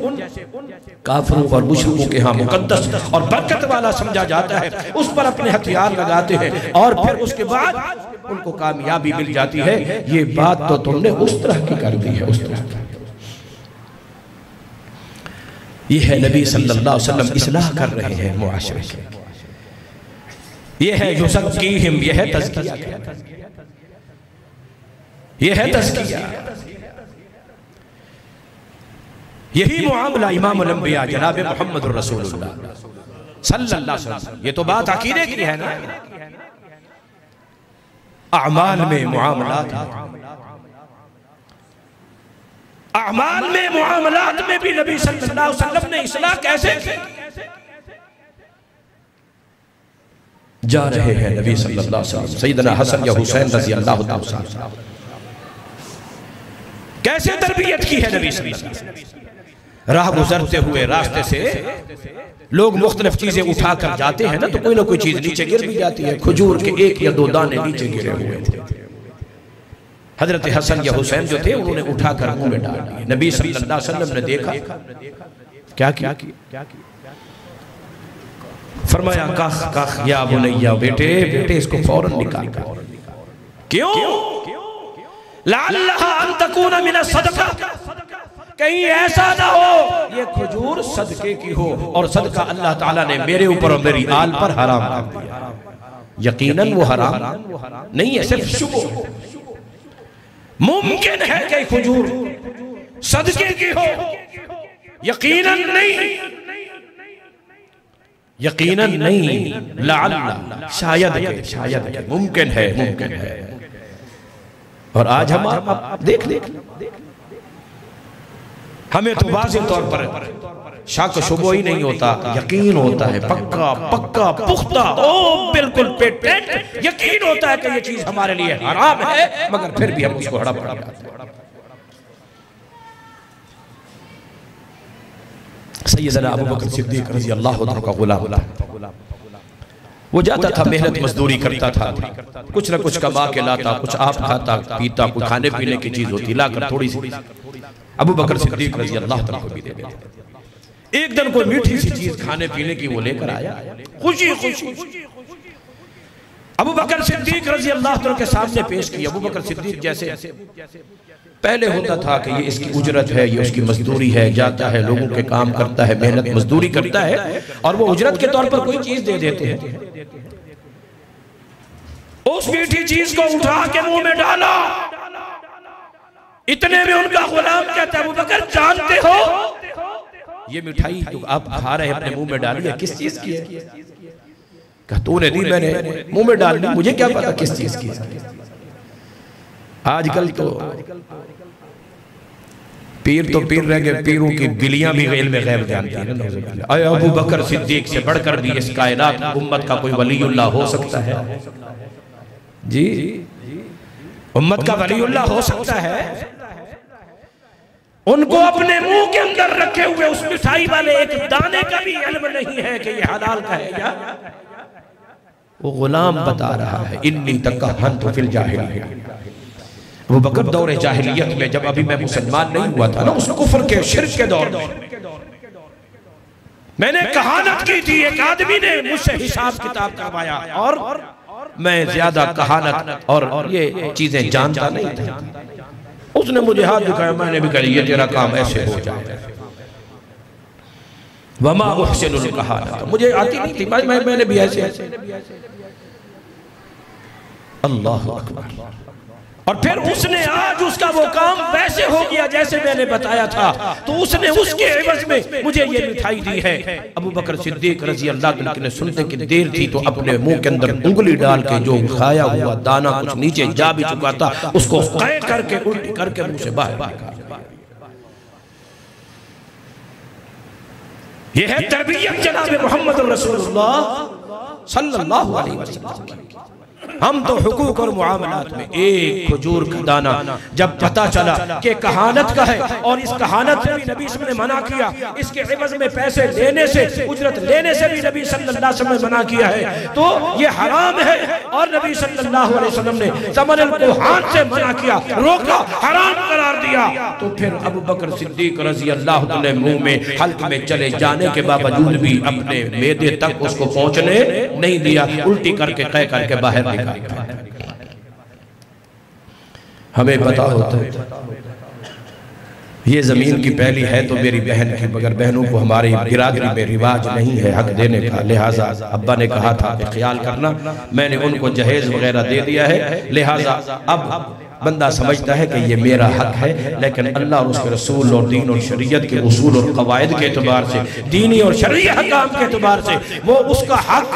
काफिरों और मुशरिकों के यहाँ मुकद्दस और बरकत वाला समझा जाता है, उस पर अपने हथियार लगाते हैं और फिर उसके बाद उनको कामयाबी मिल जाती है। ये बात तो तुमने उस तरह की कर दी है, उस तरह की। ये है नबी सल्लल्लाहु अलैहि वसल्लम इस्लाह कर रहे हैं मुआशरे की। ये है युज़क्कीहिम, ये है तज़किया, ये है तज़किया। यही मुआमला इमामुल अंबिया जनाब मोहम्मद रसूलुल्लाह सल्लल्लाहु अलैहि वसल्लम। ये तो बात अकीदे की है ना, अमाल में मुआमलात, अमाल में मुआमलात में भी नबी सल्लल्लाहु अलैहि वसल्लम ने इस्लाह कैसे की? जा रहे हैं नबी सल्लल्लाहु अलैहि वसल्लम सैयदना हसन या हुसैन रज़ी अल्लाह तआला, कैसे तरबियत की है नबी सल्लल्लाहु अलैहि वसल्लम। राह गुजरते हुए रास्ते से लोग मुख्तलिफ चीजें उठा कर जाते हैं ना, तो कोई ना कोई चीज नीचे गिर भी जाती है। खजूर के 1 या 2 दाने नीचे गिरे हुए थे। हजरत हसन या हुसैन जो थे उन्होंने उठाकर मुंह में डाल दिए। नबी सल्लल्लाहु अलैहि वसल्लम ने देखा, क्या किया? फरमाया कख कख या बुनैया, बेटे बेटे इसको फौरन निकाल। क्यों? लअल्लहा अन तकूना मिन सदका, कहीं ऐसा ना हो ये खजूर सदके की हो और सदका अल्लाह ताला ने मेरे ऊपर और मेरी आल पर हराम कर दिया। यकीनन वो हराम नहीं है, सिर्फ शुभ। मुमकिन है कि खजूर सदके की हो, यकीनन नहीं, यकीनन नहीं, लअल्ला शायद मुमकिन है, मुमकिन है। और आज हम आप देख हमें तो वाज़ेह तौर पर शक शुबो ही नहीं होता, यकीन होता है, पक्का पक्का पुख्ता, ओ बिल्कुल पेटेंट यकीन होता है कि ये चीज हमारे लिए हराम है, मगर फिर भी हम उसको हड़प जाते हैं। सैयदना अबू बकर सिद्दीक रज़ी अल्लाह अन्हु का गुलाम, वो जाता था, मेहनत मजदूरी करता था, कुछ न कुछ कमा के लाता, कुछ आप खाता पीता, कुछ खाने पीने की चीज होती, लाकर थोड़ी सी अबू बकर सिद्दीक रज़ी अल्लाह अन्हु को भी दे देते। एक दिन कोई मीठी सी चीज खाने पीने की वो लेकर आया, खुशी खुशी अबू बकर सिद्दीक रज़ी अल्लाह अन्हु के सामने पेश की। अबू बकर सिद्दीक जैसे पहले होता था कि ये इसकी उजरत है, ये उसकी मजदूरी है, जाता है लोगों के काम करता है, मेहनत मजदूरी करता है और वो उजरत के तौर पर कोई चीज दे देते हैं। उस मीठी चीज को उठा के मुंह में डाला, इतने में उनका गुलाम कहता है, अबू बकर जानते हो ये मिठाई जो आप खा रहे हैं अपने मुंह में डाली है, किस चीज की है? कहा तूने दी, मैंने मुंह में डाल दी, मुझे क्या पता किस चीज की है। आजकल तो पीर रह गए, पीरों की बिलियां भी इल्म गैब जानती हैं। अबू बकर सिद्दीक से बढ़कर भी इस कायनात उम्मत का कोई वलीउल्लाह हो सकता है? जी, उम्मत का वलीउल्लाह हो सकता है। उनको अपने मुंह के अंदर रखे हुए उस मिठाई वाले एक दाने का भी इल्म नहीं है कि ये हलाल का है या। वो गुलाम बता रहा है, इन्नी तकहनतु फिल जाहिलिया। अबू बकर दौरे जाहिलियत में, जब अभी मैं मुसलमान नहीं हुआ था ना, उस कुफ्र के शिर्क के दौर में मैंने कहानत की थी। एक आदमी ने मुझसे हिसाब किताब करवाया और मैं ज्यादा कहानत और ये चीजें जानता नहीं था। उसने मुझे हाथ दिखाया, मैंने भी कहा ये तेरा काम ऐसे हो जाए। वमा उहसिनुल कहानत, मुझे आती नहीं थी, मैंने भी ऐसे अल्लाह अकबर। और फिर उसने आज उसका वो काम वैसे हो गया जैसे मैंने बताया था, तो उसने उसके एवज में मुझे ये मिठाई दी है। अबू बकर सिद्दीक रज़ी अल्लाह अन्हु ने सुनने की देर थी तो अपने मुंह के अंदर उंगली डाल के जो खाया हुआ दाना कुछ नीचे जा भी चुका था, उसको कै करके उल्टी करके मुंह से बाहर निकाला। ये है तरबियत जनाब मोहम्मद रसूलुल्लाह सल्लल्लाहु अलैहि वसल्लम। हम तो हुकूक और मुआमलात में एक खजूर का दाना जब पता चला कि कहानत का है और इस कहानत में भी नबी ने मना किया, इसके एवज में पैसे लेने से, उजरत लेने से भी नबी सल्लल्लाहु अलैहि वसल्लम ने मना किया है, तो ये हराम है। और नबी सल्लल्लाहु अलैहि वसल्लम ने समन को हाथ से मना किया, रोका, हराम करार दिया। तो फिर अबू बकर सिद्दीक रज़ी अल्लाह अन्हु ने मुंह में हल्क में चले जाने के बावजूद भी अपने मेदे तक उसको पहुंचने नहीं दिया, उल्टी करके कह करके बाहर निकाल। हमें पता होता है ये जमीन की पहली है तो मेरी बहन की, मगर बहनों को हमारी बिरादरी में रिवाज नहीं है हक देने का, लिहाजा अब्बा ने कहा था कि ख्याल करना, मैंने उनको जहेज वगैरह दे दिया है, लिहाजा अब बंदा समझता है कि ये मेरा हक है, लेकिन अल्लाह और उसके रसूल और दीन और शरीयत के उसूल और कवायद के एतबार से, दीनी और शरई हकाम के एतबार से वो उसका हक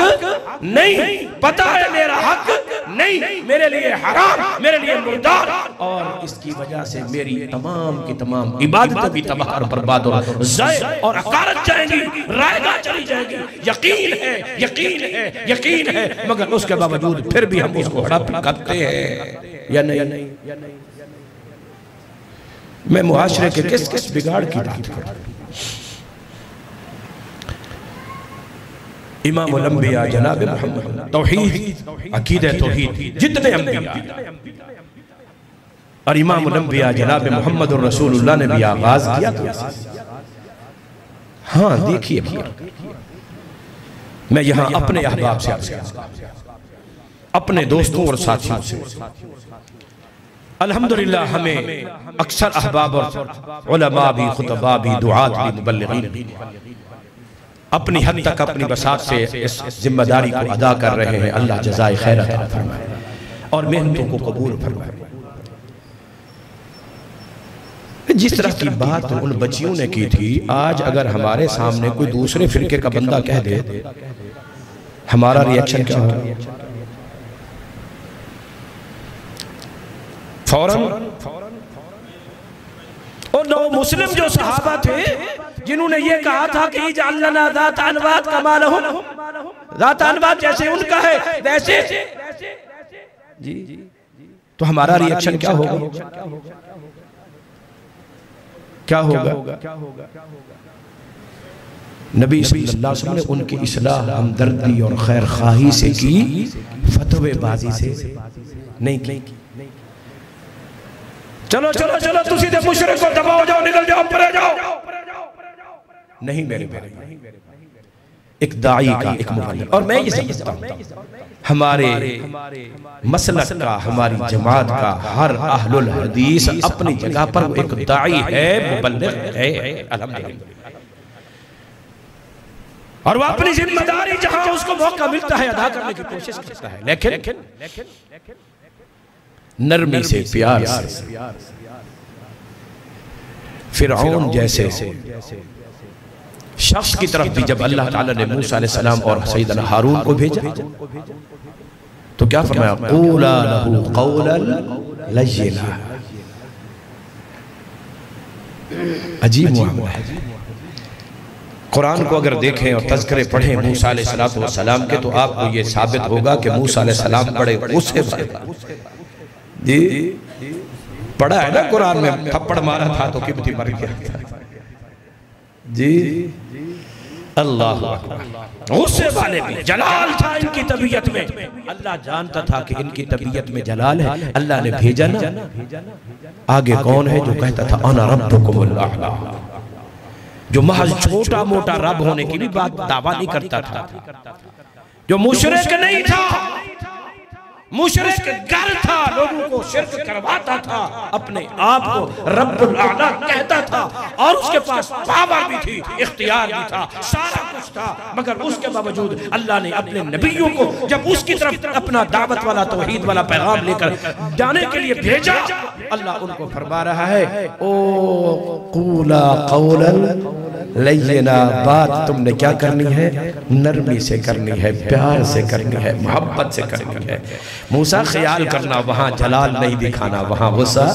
नहीं। पता है मेरा हक नहीं, मेरे लिए हराम, मेरे लिए मुर्दार, और इसकी वजह से मेरी तमाम की तमाम इबादतें भी तबाह और बर्बाद और ज़ाय और अकारत जाएंगी, रायगा चली जाएगी। यकीन है, यकीन है, यकीन है, मगर उसके बावजूद फिर भी हम उसको हड़प करते हैं या नहीं। मैं मुआशरे के किस किस बिगाड़ की बात करूं। इमामुल अंबिया जनाब मोहम्मद, तौहीद अकीदे तौहीद जितने अंबिया और इमामुल अंबिया जनाब मोहम्मद रसूलुल्लाह ने भी आगाज किया था। हाँ देखिए, मैं यहाँ अपने अहबाब से अर्ज़ करता हूं, अपने दोस्तों और साथियों से, अल्हम्दुलिल्लाह हमें अक्सर अहबाब और उलमा भी, खुतबा भी, दुआत भी, मुबल्लिगीन भी अपनी हद तक अपनी बसात से इस जिम्मेदारी को अदा कर रहे हैं। अल्लाह जज़ाए खैर अता फरमाए और मेहनतों को कबूल फरमाए। जिस तरह की बात उन बच्चियों ने की थी, आज अगर हमारे सामने कोई दूसरे फिरके का बंदा कह दे, हमारा रिएक्शन क्या होगा? फौरन और नौ मुस्लिम जो सहाबा थे जिन्होंने ये कहा था कि जअलना ज़ात अनवात कमा लहुम, ज़ात अनवात जैसे उनका है वैसे जी, तो हमारा रिएक्शन क्या होगा? क्या होगा? नबी सल्लल्लाहु अलैहि वसल्लम ने उनकी इस्लाह हमदर्दी और खैर खाही से की, फतवेबाजी से नहीं की। चलो चलो चलो तुसी दे मुशरिक को दबाओ, जाओ निकल जाओ, परे जाओ, नहीं मेरे भाई, एक दाई का एक मुबल्लिग। और मैं ये समझता हूं हमारे मसलक का, हमारी जमात का हर अहलुल हदीस अपनी जगह पर एक दाई है, मुबल्लिग है, अल्हम्दुलिल्लाह, और वो अपनी जिम्मेदारी जहां उसको मौका मिलता है अदा करने की कोशिश करता है, लेकिन नरमी से, प्यार से। फिरऔन जैसे शख्स की तरफ भी जब अल्लाह ताला ने मूसा अलैहिस्सलाम और सैयदना हारून को भेजा तो क्या फरमाया? क़ूला लहू क़ौलन लय्यिना। अजीब मामला है। कुरान को अगर देखें और तज़किरे पढ़ें मूसा अलैहिस्सलाम के, तो आपको ये साबित होगा कि मूसा अलैहिस्सलाम बड़े गुस्से से जी, पढ़ा है ना कुरान में, थप्पड़ मारा था तो किब्ती मर गया जी। अल्लाह अकबर। गुस्से वाले भी, जलाल था इनकी तबीयत में। अल्लाह जानता था कि इनकी तबीयत में जलाल है, अल्लाह ने भेजा ना। आगे कौन है जो कहता था अना रब्बुकुमुल आला, जो महज छोटा मोटा रब होने की भी बात दावा नहीं करता था, जो मुशरिक नहीं था, मुशरिक गर था, लोगों को शिर्क करवाता था, अपने आप को रब्बुल आला कहता था, और उसके पास पावर भी थी, इख्तियार भी था, सारा कुछ था, मगर उसके बावजूद अल्लाह ने अपने नबियों को जब उसकी तरफ अपना दावत वाला, तौहीद वाला पैगाम लेकर जाने के लिए भेजा, अल्लाह उनको फरमा रहा है ओ क़ूला क़ौलन लय्यिना, बात तुमने क्या करनी है? नरमी से करनी है, प्यार से करनी है, मोहब्बत से करनी है। मूसा ख्याल करना, वहां जलाल नहीं दिखाना, वहां गुस्सा।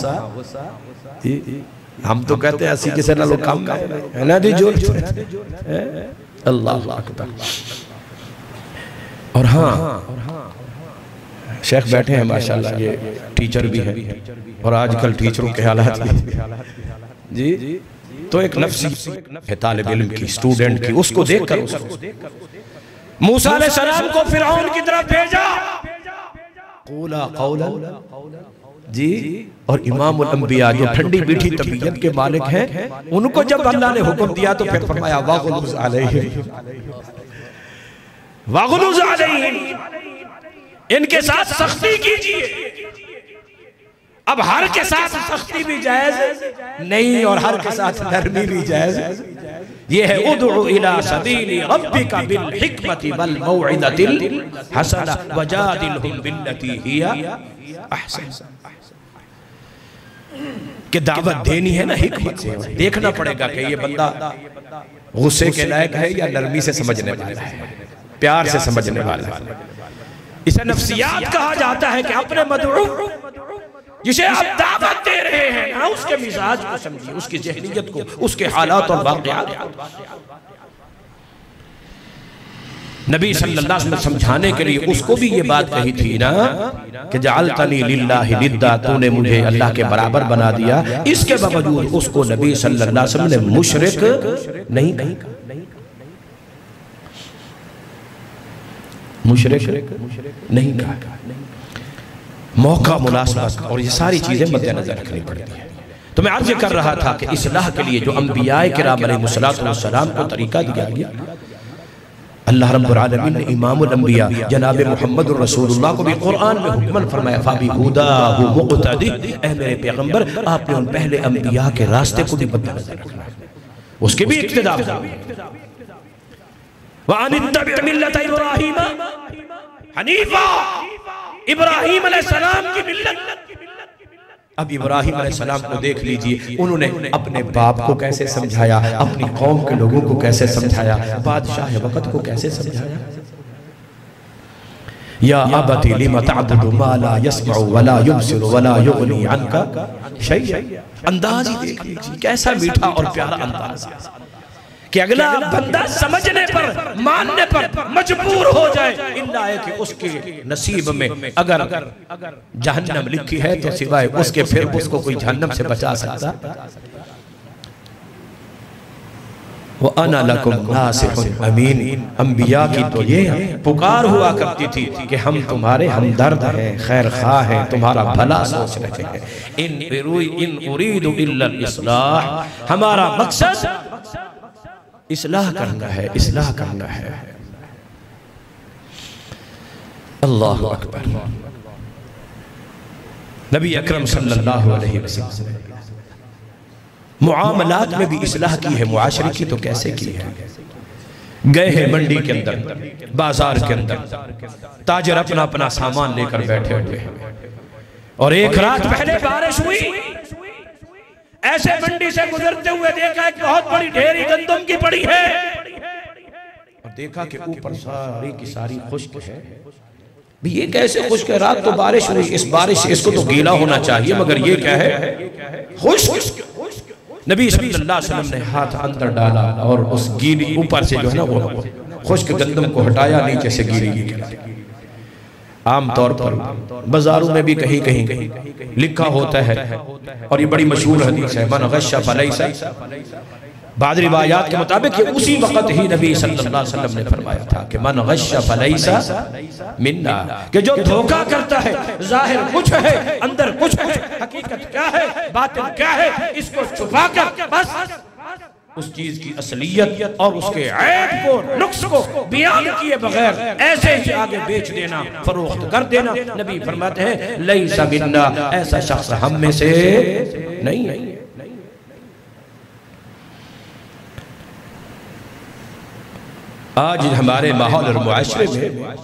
हम तो कहते हैं ऐसी किसी ना लोग काम है ना, जो अल्लाह अकबर। और हाँ, शेख बैठे हैं माशाल्लाह, ये टीचर भी हैं, और आजकल टीचरों के हालात जी, तो एक नफ्सी है तालिब इल्म की, स्टूडेंट की, उसको देखकर मूसा अलैहिस्सलाम को फिरऔन की तरफ भेजा, क़ूला क़ौलन जी। और इमामुल अंबिया जो ठंडी मीठी तबीयत के मालिक हैं, उनको जब अल्लाह ने हुक्म दिया तो फिर फरमाया वग़ुलुज़ अलैहिम, वग़ुलुज़ अलैहिम, इनके साथ सख्ती कीजिए। अब हर के साथ सख्ती भी जायज नहीं और हर के साथ नरमी भी जायज। ये है उदउ इला सबीली रब्बिका बिल हिकमति वल मौइदतिल हसना वजादिलहुम बिल्लती हिया अहसन। कि दावत देनी है ना हिकमत से, देखना पड़ेगा कि ये बंदा गुस्से के लायक है या नरमी से समझने वाला है, प्यार से समझने वाला है। इसे नफ्सियात कहा जाता है कि अपने मदऊ जिसे आप दावत दे रहे हैं ना, उसके मिजाज को समझिए, उसकी ज़हनियत को, उसके हालात और वाक़यात को। नबी सल्लल्लाहु अलैहि वसल्लम समझाने के लिए उसको भी ये बात कही थी ना कि जअलतनी लिल्लाहि निद्दा, तूने मुझे अल्लाह के बराबर बना दिया। इसके बावजूद उसको नबी सल्लल्लाहु अलैहि वसल्लम ने मुशरिक नहीं कहा। मुशरिक नहीं कहा। मौका, मुनासबत और ये सारी चीज़ें मद्देनजर रखनी पड़ती है। तो मैं अर्ज कर रहा था कि इस्लाह के लिए जो अंबियाए किराम अलैहिस्सलाम को तरीका दिया गया, अल्लाह रब्बुल आलमीन ने इमामुल अंबिया जनाब मुहम्मदुर रसूलुल्लाह को भी कुरान में हुक्मन फरमाया, फ़बिहुदाहु मुक़्तदी, ऐ मेरे पैगंबर आपने उन पहले अंबिया के रास्ते को भी मद्देनजर रखना है, उसकी भी इक्तिदा व अनित्तबि मिल्लत इब्राहीम हनीफा, इब्राहीम अलैहिस्सलाम की मिल्लत। अब इब्राहीम अलैहिस्सलाम को देख लीजिए, उन्होंने अपने बाप को कैसे समझाया, अपनी कौम के लोगों को कैसे समझाया, बादशाह वक्त को कैसे समझाया। या अबती लिम तअबुदु मा ला यस्मउ वला युबसिरु वला युगनी अन्का शैअ। अंदाज ही देख लीजिए, कैसा मीठा और प्यारा अंदाज है कि अगला बंदा समझने पर, मानने पर मजबूर हो जाए, इल्ला है कि उसके नसीब में अगर जहन्नम लिखी है तो सिवाय उसके फिर उसको कोई जहन्नम से बचा सकता। वो अना लकुम नासिहुन अमीन, अंबिया की तो ये पुकार हुआ करती थी कि हम तुम्हारे हमदर्द हैं, खैर खा हैं, तुम्हारा भला सोच रहे हैं। इन उरीदु इल्ला इस्लाह, हमारा मकसद इस्लाह करना है, इस्लाह करना है। अल्लाह अकबर। नबी अकरम सल्लल्लाहु अलैहि वसल्लम मुआमलात में भी इस्लाह की है, मुआशरे की तो कैसे की है। गए हैं मंडी के अंदर, बाजार के अंदर, ताजर अपना अपना सामान लेकर बैठे हुए हैं और एक रात पहले बारिश हुई। ऐसे मंडी से गुजरते हुए देखा एक बहुत बड़ी ढेरी गंदम की पड़ी है और देखा कि ऊपर सारी की सारी खुश्क है। भी ये कैसे खुश्क है, रात तो बारिश हुई, इस बारिश से इसको तो गीला होना चाहिए, मगर ये क्या है, खुश्क। नबी सल्लल्लाहु अलैहि वसल्लम ने हाथ अंदर डाला और उस गीली ऊपर से जो है ना वो खुश्क गंदम को हटाया, नीचे से गीली। आमतौर पर बाजारों में भी कहीं कहीं लिखा होता है और ये बड़ी मशहूर हदीस है, मन गश्शा फलैसा। बाद रिवायात के मुताबिक उसी वक्त ही नबी सल्लल्लाहु अलैहि वसल्लम ने फरमाया था कि मन गश्शा फलैसा मिन्ना, कि जो धोखा करता है, जाहिर कुछ है अंदर कुछ है, हकीकत क्या है बातिन क्या है, इसको छुपा कर बस उस चीज की असलियत और उसके ऐब को, नुक्स को बयान किए बगैर ऐसे ही आगे बेच देना, फरोख्त कर देना। नबी फरमाते हैं लैसा मिन्ना, ऐसा शख्स हम में से नहीं है। आज हमारे माहौल और मुआशरे में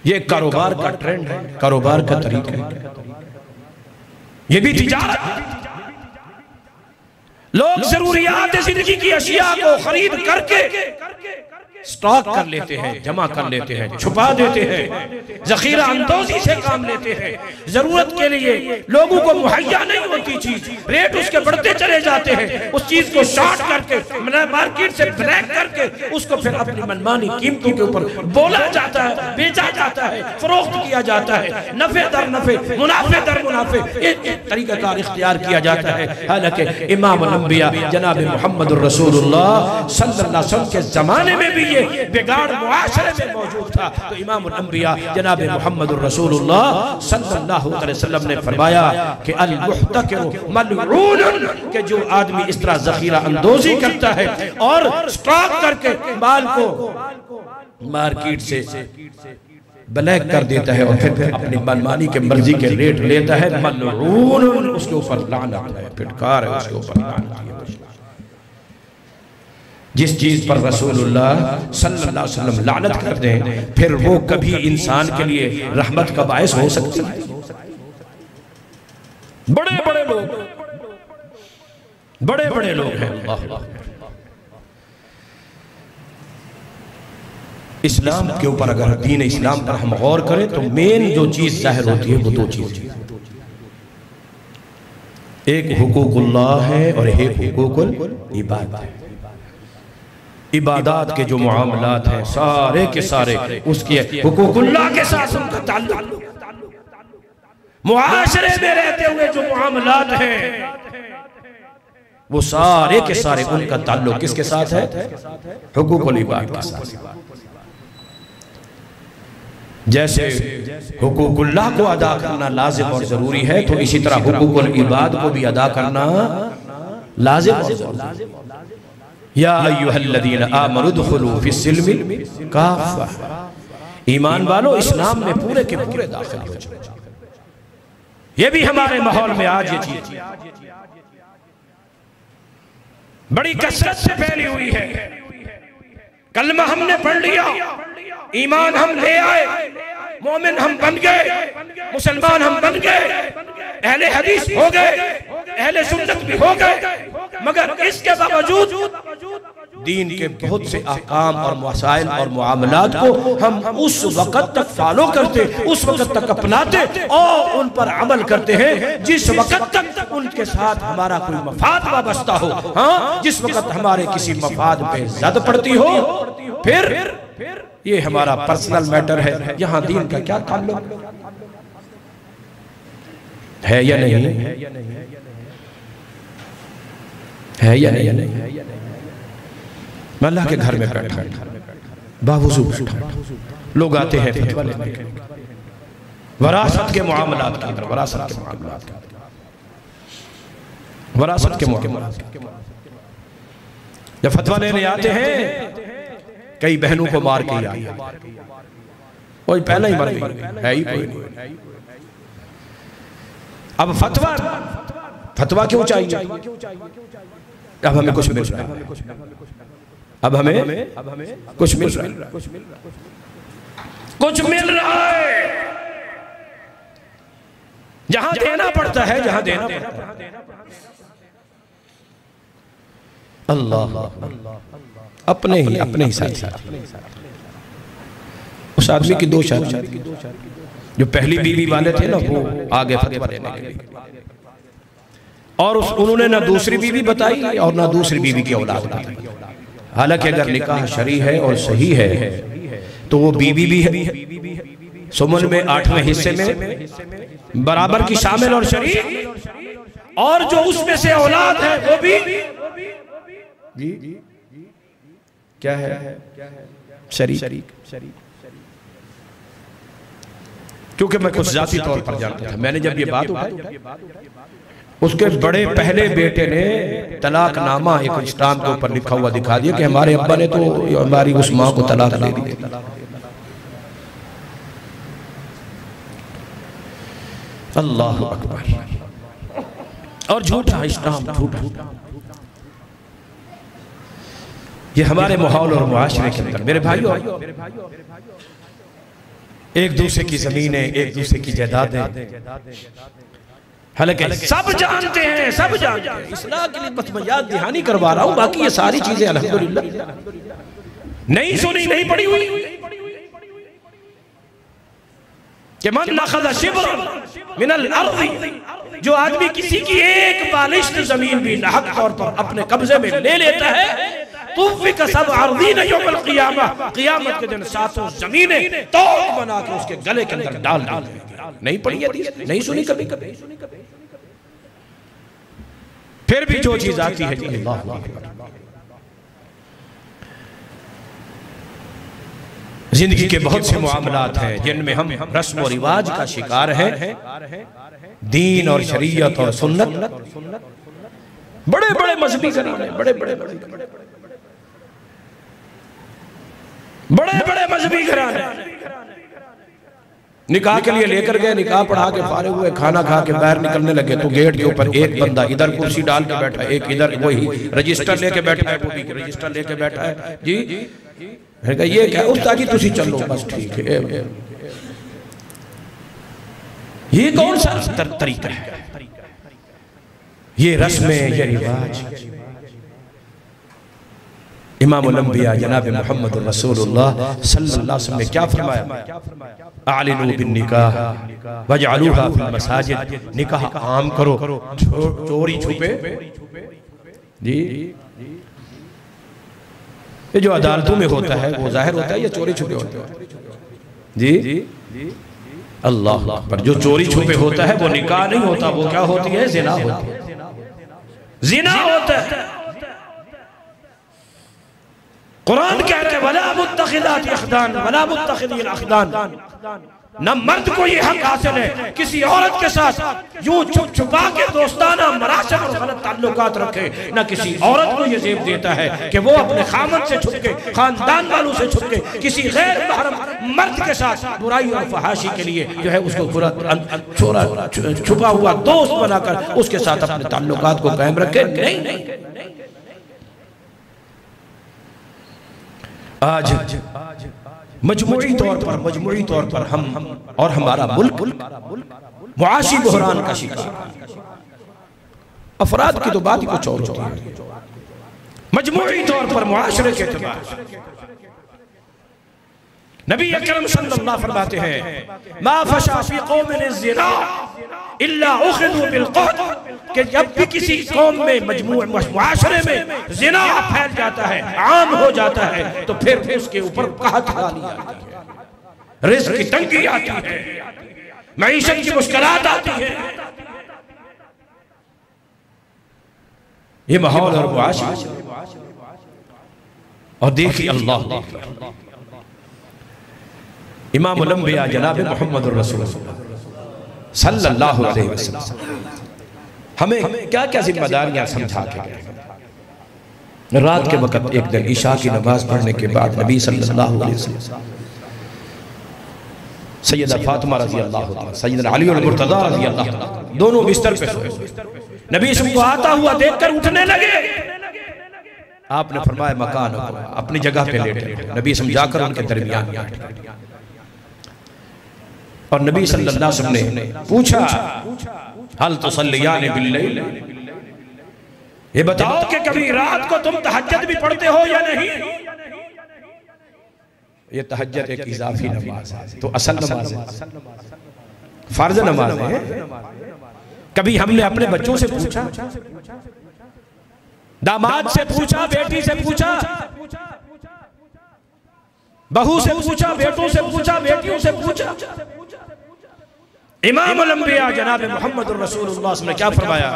ये कारोबार का ट्रेंड है, कारोबार का तरीका है, ये भी तिजारत। लोग जरूरियात जिंदगी की अशिया को खरीद करके स्टॉक कर लेते हैं, जमा कर लेते हैं, छुपा देते हैं, जखीरा अंदोजी से काम लेते हैं। जरूरत के लिए लोगों को मुहैया नहीं होती चीज, रेट उसके बढ़ते चले जाते हैं, उस चीज को शॉर्ट करके मार्केट से ब्लैक करके उसको फिर अपनी मनमानी कीमतों के ऊपर बोला जाता है, बेचा जाता है, फरोख्त किया जाता है, नफे दर नफे, मुनाफे दर मुनाफे, एक तरीकाकार इख्तियार किया जाता है। हालांकि इमाम अंबिया जनाब मुहम्मदुर रसूलुल्लाह सल्लल्लाहु अलैहि वसल्लम के जमाने में भी बिगाड़ मुआशरे में मौजूद था। तो इमाम अंबिया जनाब मुहम्मदुर रसूलुल्लाह सल्लल्लाहु अलैहि वसल्लम ने फरमाया कि अल मुहतकिरु मलऊन, कि जो आदमी इस तरह जखीरा अंदोजी करता है और स्टॉक करके माल को मार्केट से ब्लैक कर देता है और फिर अपनी मनमानी के मर्जी के रेट लेता है, मलऊन, उसके ऊपर लानत है, फिटकार है उसके ऊपर लानत है। जिस चीज पर रसूलुल्लाह सल्लल्लाहु अलैहि वसल्लम लानत कर दें, फिर वो कभी इंसान के लिए रहमत का बायस हो सकती है। बड़े बड़े लोग हैं। इस्लाम के ऊपर अगर दीन इस्लाम पर हम गौर करें तो मेन जो चीज जाहिर होती है वो दो चीज, एक हुकूकुल्लाह है और एक हुकूकुल इबादत है। इबादात के जो मुआमलात हैं सारे के सारे उसके हुकूकुल्लाह के साथ उनका ताल्लुक, मुआशरे में रहते हुए जो मुआमलात हैं वो सारे के सारे उनका ताल्लुक किसके साथ है, हुकूकुल इबाद के साथ। जैसे हुकूकुल्लाह को अदा करना लाजिम और ज़रूरी है, तो इसी तरह हुकूकुल इबाद को भी अदा करना लाजिम और ज़रूरी है। या अय्युहल्लज़ीना आमनु दुखुलू फिस्सिल्मि काफ़ा, ईमान वालों इस्लाम में पूरे के पूरे दाखिल हो जाओ। ये भी हमारे माहौल में आज ये चीज बड़ी कसरत से फैली हुई है। कलमा हमने पढ़ लिया, ईमान हम ले आए, मोमिन हम बन गए, मुसलमान हम बन गए, अहले हदीस हो गए, अहले सुन्नत भी हो गए, मगर इसके बावजूद दीन के बहुत से अहकाम और मसाइल और मुआमलात को हम उस वक़्त तक फॉलो करते, उस वक़्त तक अपनाते और उन पर अमल करते हैं जिस वक़्त तक उनके साथ हमारा कोई मफाद वाबस्ता हो। हाँ, जिस वक़्त हमारे किसी मफाद पे ज़द पड़ती हो, फिर ये हमारा पर्सनल मैटर है, यहाँ दीन का क्या ताल्लुक है या नहीं, है या नहीं। मैं अल्लाह के घर में बैठा, बावजू बैठा, लोग आते हैं फतवा लेने के, वरासत के मामलात की, वरासत के मामलात, वरासत के मामलात जब फतवा लेने आते हैं, कई बहनों को मार के आई, कोई पहले ही मर गई है ही कोई नहीं। अब फतवा क्यों चाहिए? अब हमें कुछ मिल रहा है, अब हमें कुछ मिल रहा है, कुछ मिल रहा है। जहां देना पड़ता है, जहां देना पड़ता है, अल्लाह अपने ही साथ उस आदमी की दो शादी, जो पहली बीवी वाले थे ना, वो आगे फतवा देने के लिए, और उन्होंने ना दूसरी बीवी बताई और ना दूसरी बीवी की औलाद बताई। हालांकि अगर निकाह शरी है और सही है तो वो बीवी भी है, सुमन में 8वें हिस्से में बराबर की शामिल और शरीक, और जो उसमें से औलाद है वो भी जी क्या है, शरीक। क्योंकि मैं कुछ जाती तौर पर जानता था, मैंने जब ये बात उठाई, उसके बड़े पहले बेटे ने तलाकनामा एक स्टाम्प के ऊपर लिखा हुआ दिखा दिया कि हमारे अब्बा ने तो हमारी उस माँ को तलाक दे दी। अल्लाह अकबर। और झूठा स्टाम्प, झूठा। ये हमारे माहौल और मुआशरे के अंदर मेरे भाइयों, एक दूसरे की जमीनें, एक दूसरे की जायदादें, हालांकि सब जानते हैं, सब जानते हैं, इस्लाह के लिए बस मैं याद दहानी करवा रहा हूं, बाकी ये सारी चीजें अल्हम्दुलिल्लाह नहीं सुनी, नहीं पड़ी हुई कि मन नखज़ शिब्रन मिनल अर्ज़ि, जो आदमी किसी की एक बालिश्त जमीन भी नाहक तौर पर अपने कब्जे में ले लेता है, तुफ़िक सब अर्ज़ीन यौमल क़ियामह, क़ियामत के दिन सातों जमीनें तौक बना के उसके गले के अंदर डाल देंगे। नहीं पढ़ी हदीस, नहीं सुनी कभी कभी, फिर भी जो चीज आती है जी, अल्लाह जिंदगी के बहुत से मामलात हैं जिनमें हम रस्म और रिवाज का शिकार हैं। दीन और शरीयत और सुन्नत, बड़े बड़े मजहबी घराने, बड़े बड़े मजहबी घराने निकाह के लिए लेकर गए, निकाह पढ़ा के फारे हुए, खाना खा के बाहर निकलने लगे तो गेट के ऊपर एक बंदा इधर कुर्सी डाल के बैठा है, एक इधर वही रजिस्टर लेके बैठा है, वो भी रजिस्टर लेके बैठा है जी। ये क्या उस्ताद जी तुसी चलो, बस ठीक है। ये कौन सा तरीका है? ये रस्में, ये रिवाज। इमामुल अंबिया जनाब मोहम्मद रसूलुल्लाह सल्लल्लाहु अलैहि वसल्लम ने क्या फरमाया? आलिनु बिन निकाह वजअलूहा फिल मसाजिद, निकाह आम करो, चोरी छुपे जी। ये जो अदालतों में होता है वो जाहिर होता है या चोरी छुपे होता है जी? अल्लाह अकबर। जो चोरी छुपे होता है वो निकाह नहीं होता, वो क्या होती है? ज़िना होती है, ज़िना होता है। कुरान कहता है वला मुत्तखिदात अखदान वला मुत्तखिदीन अखदान, न मर्द को ये हक हासिल है किसी औरत के साथ यूं छुप छुपा के दोस्ताना मराशम और गलत ताल्लुकात रखे, न किसी औरत को ये ज़ेब देता है कि वो अपने खामन से छुप के, खानदान वालों से छुप के किसी गैर महरम मर्द के साथ बुराई और फहाशी के लिए जो है उसको पूरा छोरा छुपा हुआ दोस्त बनाकर उसके साथ अपने ताल्लुकात को कायम रखे। नहीं, आज मजमूई तौर पर हम और हमारा मुल्क मुआशी बहरान का शिकार। अफराद की तो बात ही कुछ और होती है, मजमूई तौर पर मुआशरे के एतबार नबी अकरम सल्लल्लाहु फरमाते हैं मा फशा फी कौमिन ज़िना इल्ला उखिदू बिल क़त्ल, कि जब भी किसी कौम में मुआशरे में ज़िना फैल जाता है, आम हो जाता है, तो फिर उसके ऊपर कहत हाली आती है, रिज़्क़ की तंगी आती है, मईशत की मुश्किलात आती है। ये माहौल और मुआशरा, और देखिए अल्लाह इमामुल अंबिया जनाब मोहम्मद रसूलुल्लाह सल्लल्लाहु अलैहि वसल्लम हमें क्या क्या जिम्मेदारियां समझा के गए। रात के वक्त एक दिन इशा की नमाज पढ़ने के बाद नबी सल्लल्लाहु अलैहि वसल्लम सैयदा फातिमा रज़ी अल्लाह तआला, सैयदना अली और मुर्तज़ा रज़ी अल्लाह तआला दोनों बिस्तर पे सोए। नबी सबको आता हुआ देखकर उठने लगे। आपने फरमाया मकान अपनी जगह पे लेटे। नबी समझाकर उनके दरमियान बैठे और नबी सल्लल्लाहु अलैहि वसल्लम ने पूछा हल तुसल्लियान बिल्लैल, ये बताओ कि कभी रात को तुम तहज्जुद भी पढ़ते हो या नहीं। ये तहज्जुद एक इजाफी नमाज है, तो असल नमाज है, फर्ज नमाज है। कभी हमने अपने बच्चों से पूछा, दामाद से पूछा, बेटी से पूछा, बहू से पूछा, बेटों से पूछा, बेटियों से पूछा। इमामुल अंबिया जनाब मोहम्मद रसूलुल्लाह ने क्या फरमाया,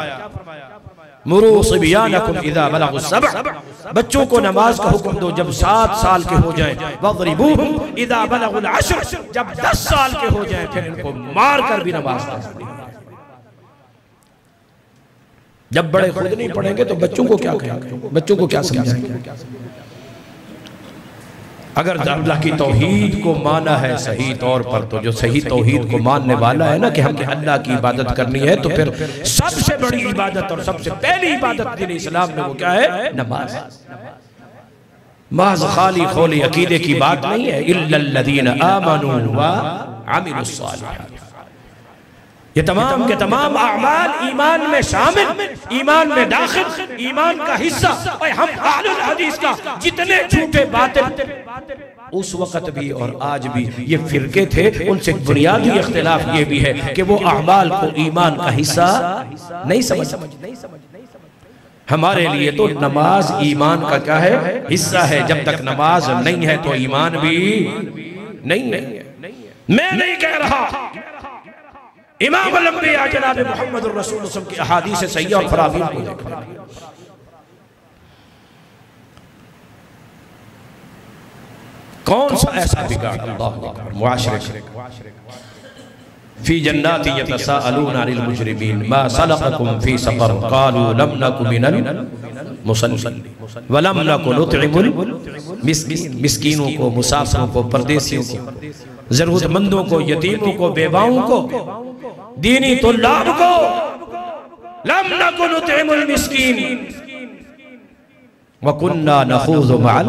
मुरू सिबियानकुम इज़ा बलगु सबअ, बच्चों को नमाज का हुक्म दो जब 7 साल के हो जाएं, वज़रिबूहुम इज़ा बलगुल अश्र, जब 10 साल के हो जाएं फिर इनको मार कर भी नमाज पढ़ाओ। जब बड़े खुद नहीं पढ़ेंगे तो बच्चों को क्या कहेंगे, बच्चों को क्या समझाएंगे। अगर अल्लाह की तौहीद को माना है सही तौर पर, तो जो सही तौहीद को मानने वाला है ना कि हमें अल्लाह की इबादत करनी है, तो फिर सबसे बड़ी इबादत और सबसे पहली इबादत दीन इस्लाम में वो क्या है, नमाज। महज खाली खोली अकीदे की बात नहीं है, इल्लल्लज़ीना आमनू व अमिलुस सालिहात, ये तमाम के तमाम अमाल ईमान में शामिल, ईमान में दाखिल, ईमान का हिस्सा। और हम अहलुल हदीस का जितने झूठे बातें उस वक़्त भी और आज भी ये फिरके थे, उनसे बुनियादी इख्तिलाफ ये भी है कि वो अमाल को ईमान का हिस्सा नहीं समझ। हमारे लिए तो नमाज ईमान का क्या है, हिस्सा है। जब तक नमाज नहीं है तो ईमान भी नहीं है। मैं नहीं कह रहा, इमामुल अंबिया जनाब मोहम्मद रसूलुल्लाह की अहादीस सहीह और फरावीन को देखा, कौन सा ऐसा बिगाड़ अल्लाह मुआशरे फी जन्नाति यतसाअलून अनिल मुजरिमीन मा सलककुम फी सक़र क़ालू लम नकु मिनल मुसल्लीन व लम नकु नुतइमुल मिस्कीन, मिस्कीनों को, मुसाफिरों को, परदेसियों को, जरूरतमंदों को, यतीमों को, बेवाओं को, दीनी तुल्लाब को, लम नकु नुतइमुल मिस्कीन व कुन्ना नखूज़ु मअल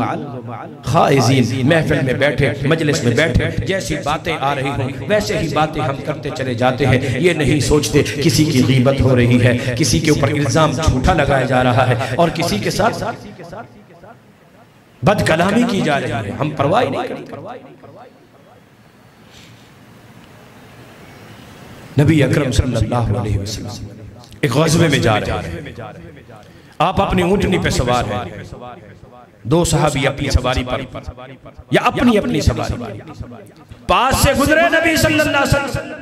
खाइज़ीन। महफिल में बैठे, मजलिस में बैठे, जैसी बातें आ रही हों वैसे ही बातें हम करते चले जाते हैं। ये नहीं सोचते किसी की गीबत हो रही है, किसी के ऊपर इल्जाम झूठा लगाया जा रहा है और किसी के साथ बदकलामी की जा रही है, हम परवाह नहीं करते। नबी अकरम सल्लल्लाहु अलैहि वसल्लम एक ग़ज़वे में जा रहे हैं, आप अपनी ऊँटनी पे सवार हैं, 2 सहाबी अपनी सवारी पर या अपनी अपनी सवारी पास से गुजरे नबी सल्लल्लाहु अलैहि वसल्लम,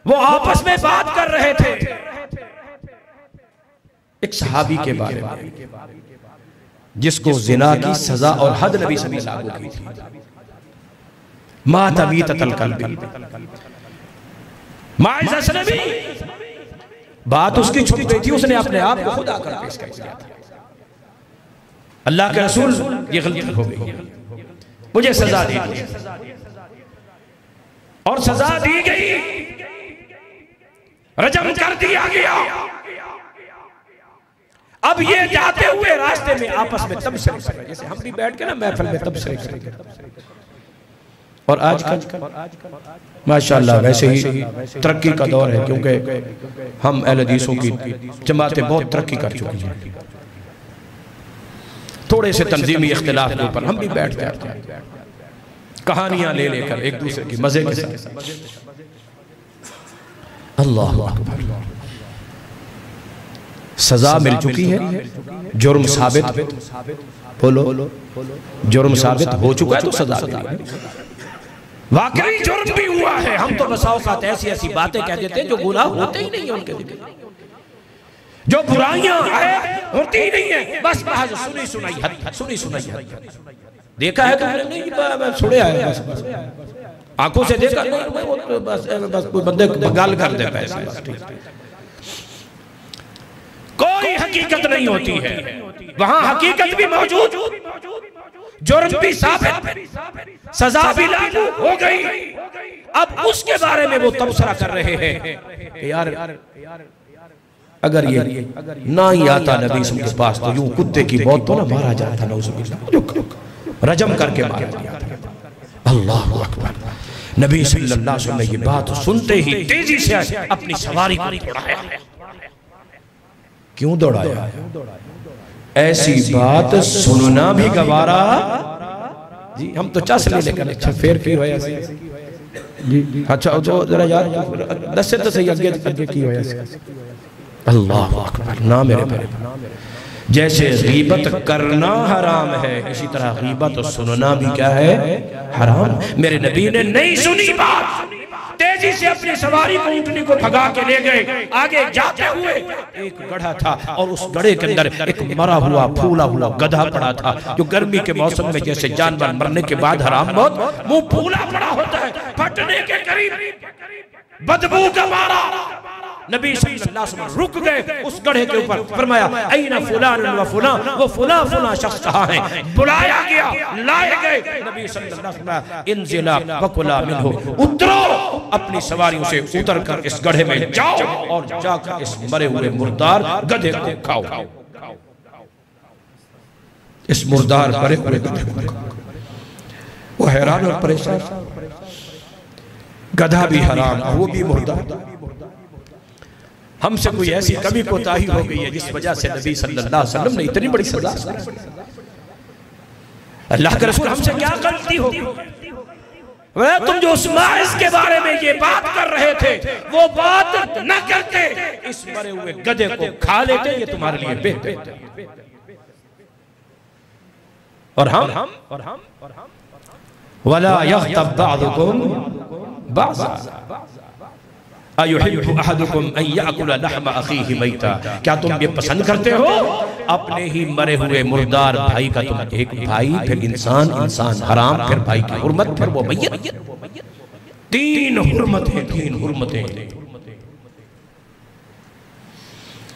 वो आपस में बात कर रहे थे एक सहाबी के बारे में जिसको जिना की सजा और हद नबी सभी लागू की थी। बात उसकी छुप गई थी, उसने अपने आप को खुदा कर पेश कर दिया था। अल्लाह के रसूल, ये गलती हो गई, मुझे सजा दी और सजा दी गई, रजम कर दिया गया। अब ये जाते हुए रास्ते में आपस में तबसरे कर रहे, जैसे हम भी बैठ के ना महफिल में तबसरे करेंगे। और आजकल माशाअल्लाह वैसे ही तरक्की का दौर है, क्योंकि हम अहले हदीसों की जमातें बहुत तरक्की कर चुकी हैं। थोड़े से तंजीमी इख्तिलाफ के ऊपर हम भी बैठ जाते हैं, कहानियां ले लेकर एक दूसरे की मजे के साथ। अल्लाह अकबर, सजा मिल चुकी है, जुर्म साबित, बोलो जुर्म साबित हो चुका है तो सजा वाकई जुर्म भी हुआ है। हम तो बसाओकात ऐसी ऐसी बातें कह देते हैं जो गुनाह होते ही नहीं है उनके दिल में, जो बुराइयां होती ही नहीं है, बस महज सुनी सुनाई हद, सुनी सुनाई हद। देखा है तुमने? नहीं, मैं सुने आया, बस आंखों से देखा नहीं, बस कोई बंदे गाल कर देता है, कोई हकीकत नहीं होती है। वहां हकीकत भी मौजूद, जुर्म भी साबित, सजा भी लागू हो गई। अब उसके बारे में वो तबसरा कर रहे हैं कि यार अगर ये ना ही आता नबी के पास तो यूं कुत्ते की मौत तो ना मारा जाता, नौजुबिल्लाह, रजम करके मारा दिया था। अल्लाह अकबर। नबी सल्लल्लाहु अलैहि वसल्लम ये बात सुनते ही तेजी से अपनी सवारी को दौड़ाया। क्यों दौड़ाया? ऐसी बात सुनना भी गवारा जी। हम तो चस ले लेकर अच्छा फेर की होया जी, अच्छा तो जरा यार दस से तो सही आगे की होया। अल्लाह अकबर। ना मेरे भाई, जैसे गीबत करना हराम है, इसी तरह गीबत सुनना भी क्या है? हराम। मेरे नबी ने नहीं सुनी बात, तेजी से अपनी सवारी को ऊँटनी को भगा के ले गए। आगे जाते हुए एक गड्ढा था और उस गड्ढे के अंदर एक मरा हुआ फूला हुआ गधा पड़ा था, जो गर्मी के मौसम में जैसे जानवर मरने के बाद हराम मौत मुंह फूला पड़ा होता है, फटने के करीब, बदबू का मारा। नबी सल्लल्लाहु अलैहि वसल्लम रुक गए उस गड्ढे के ऊपर, फरमाया ऐना फुलान व फुलान, वो फुला फुला शख्स कहाँ है? बुलाया गया, लाए गए। नबी सल्लल्लाहु अलैहि वसल्लम इनजिला वकुला मिन्हु, उतरो, अपनी सवारियों से उतर कर इस गड्ढे में जाओ और जाकर इस मरे हुए मुर्दार गधे को खाओ। इस मुर्दार मरे हुए गधे को वो हैरान और परेशान, गधा भी हराम, वो भी मुर्दार। हमसे कोई ऐसी कमी कोताही हो गई है जिस वजह से नबी सल्लल्लाहु अलैहि वसल्लम ने इतनी बड़ी सजा दी। अल्लाह के रसूल, हमसे क्या गलती होगी? तुम जो उस माइस के बारे में ये बात कर रहे थे वो बात न करते, इस मरे हुए गधे को खा लेते, ये तुम्हारे लिए बेहतर। और हम वला यग़्तब बअदुकुम बअज़ा अयुहिब्बु अहदुकुम अन याकुला लहमा अखीहि मैता। क्या तुम ये पसंद करते हो अपने ही मरे हुए मुर्दार भाई का? तुम एक भाई, फिर इंसान, इंसान हराम, फिर भाई की हुर्मत, फिर वो मैयत। तीन हुर्मतें, तीन हुर्मतें।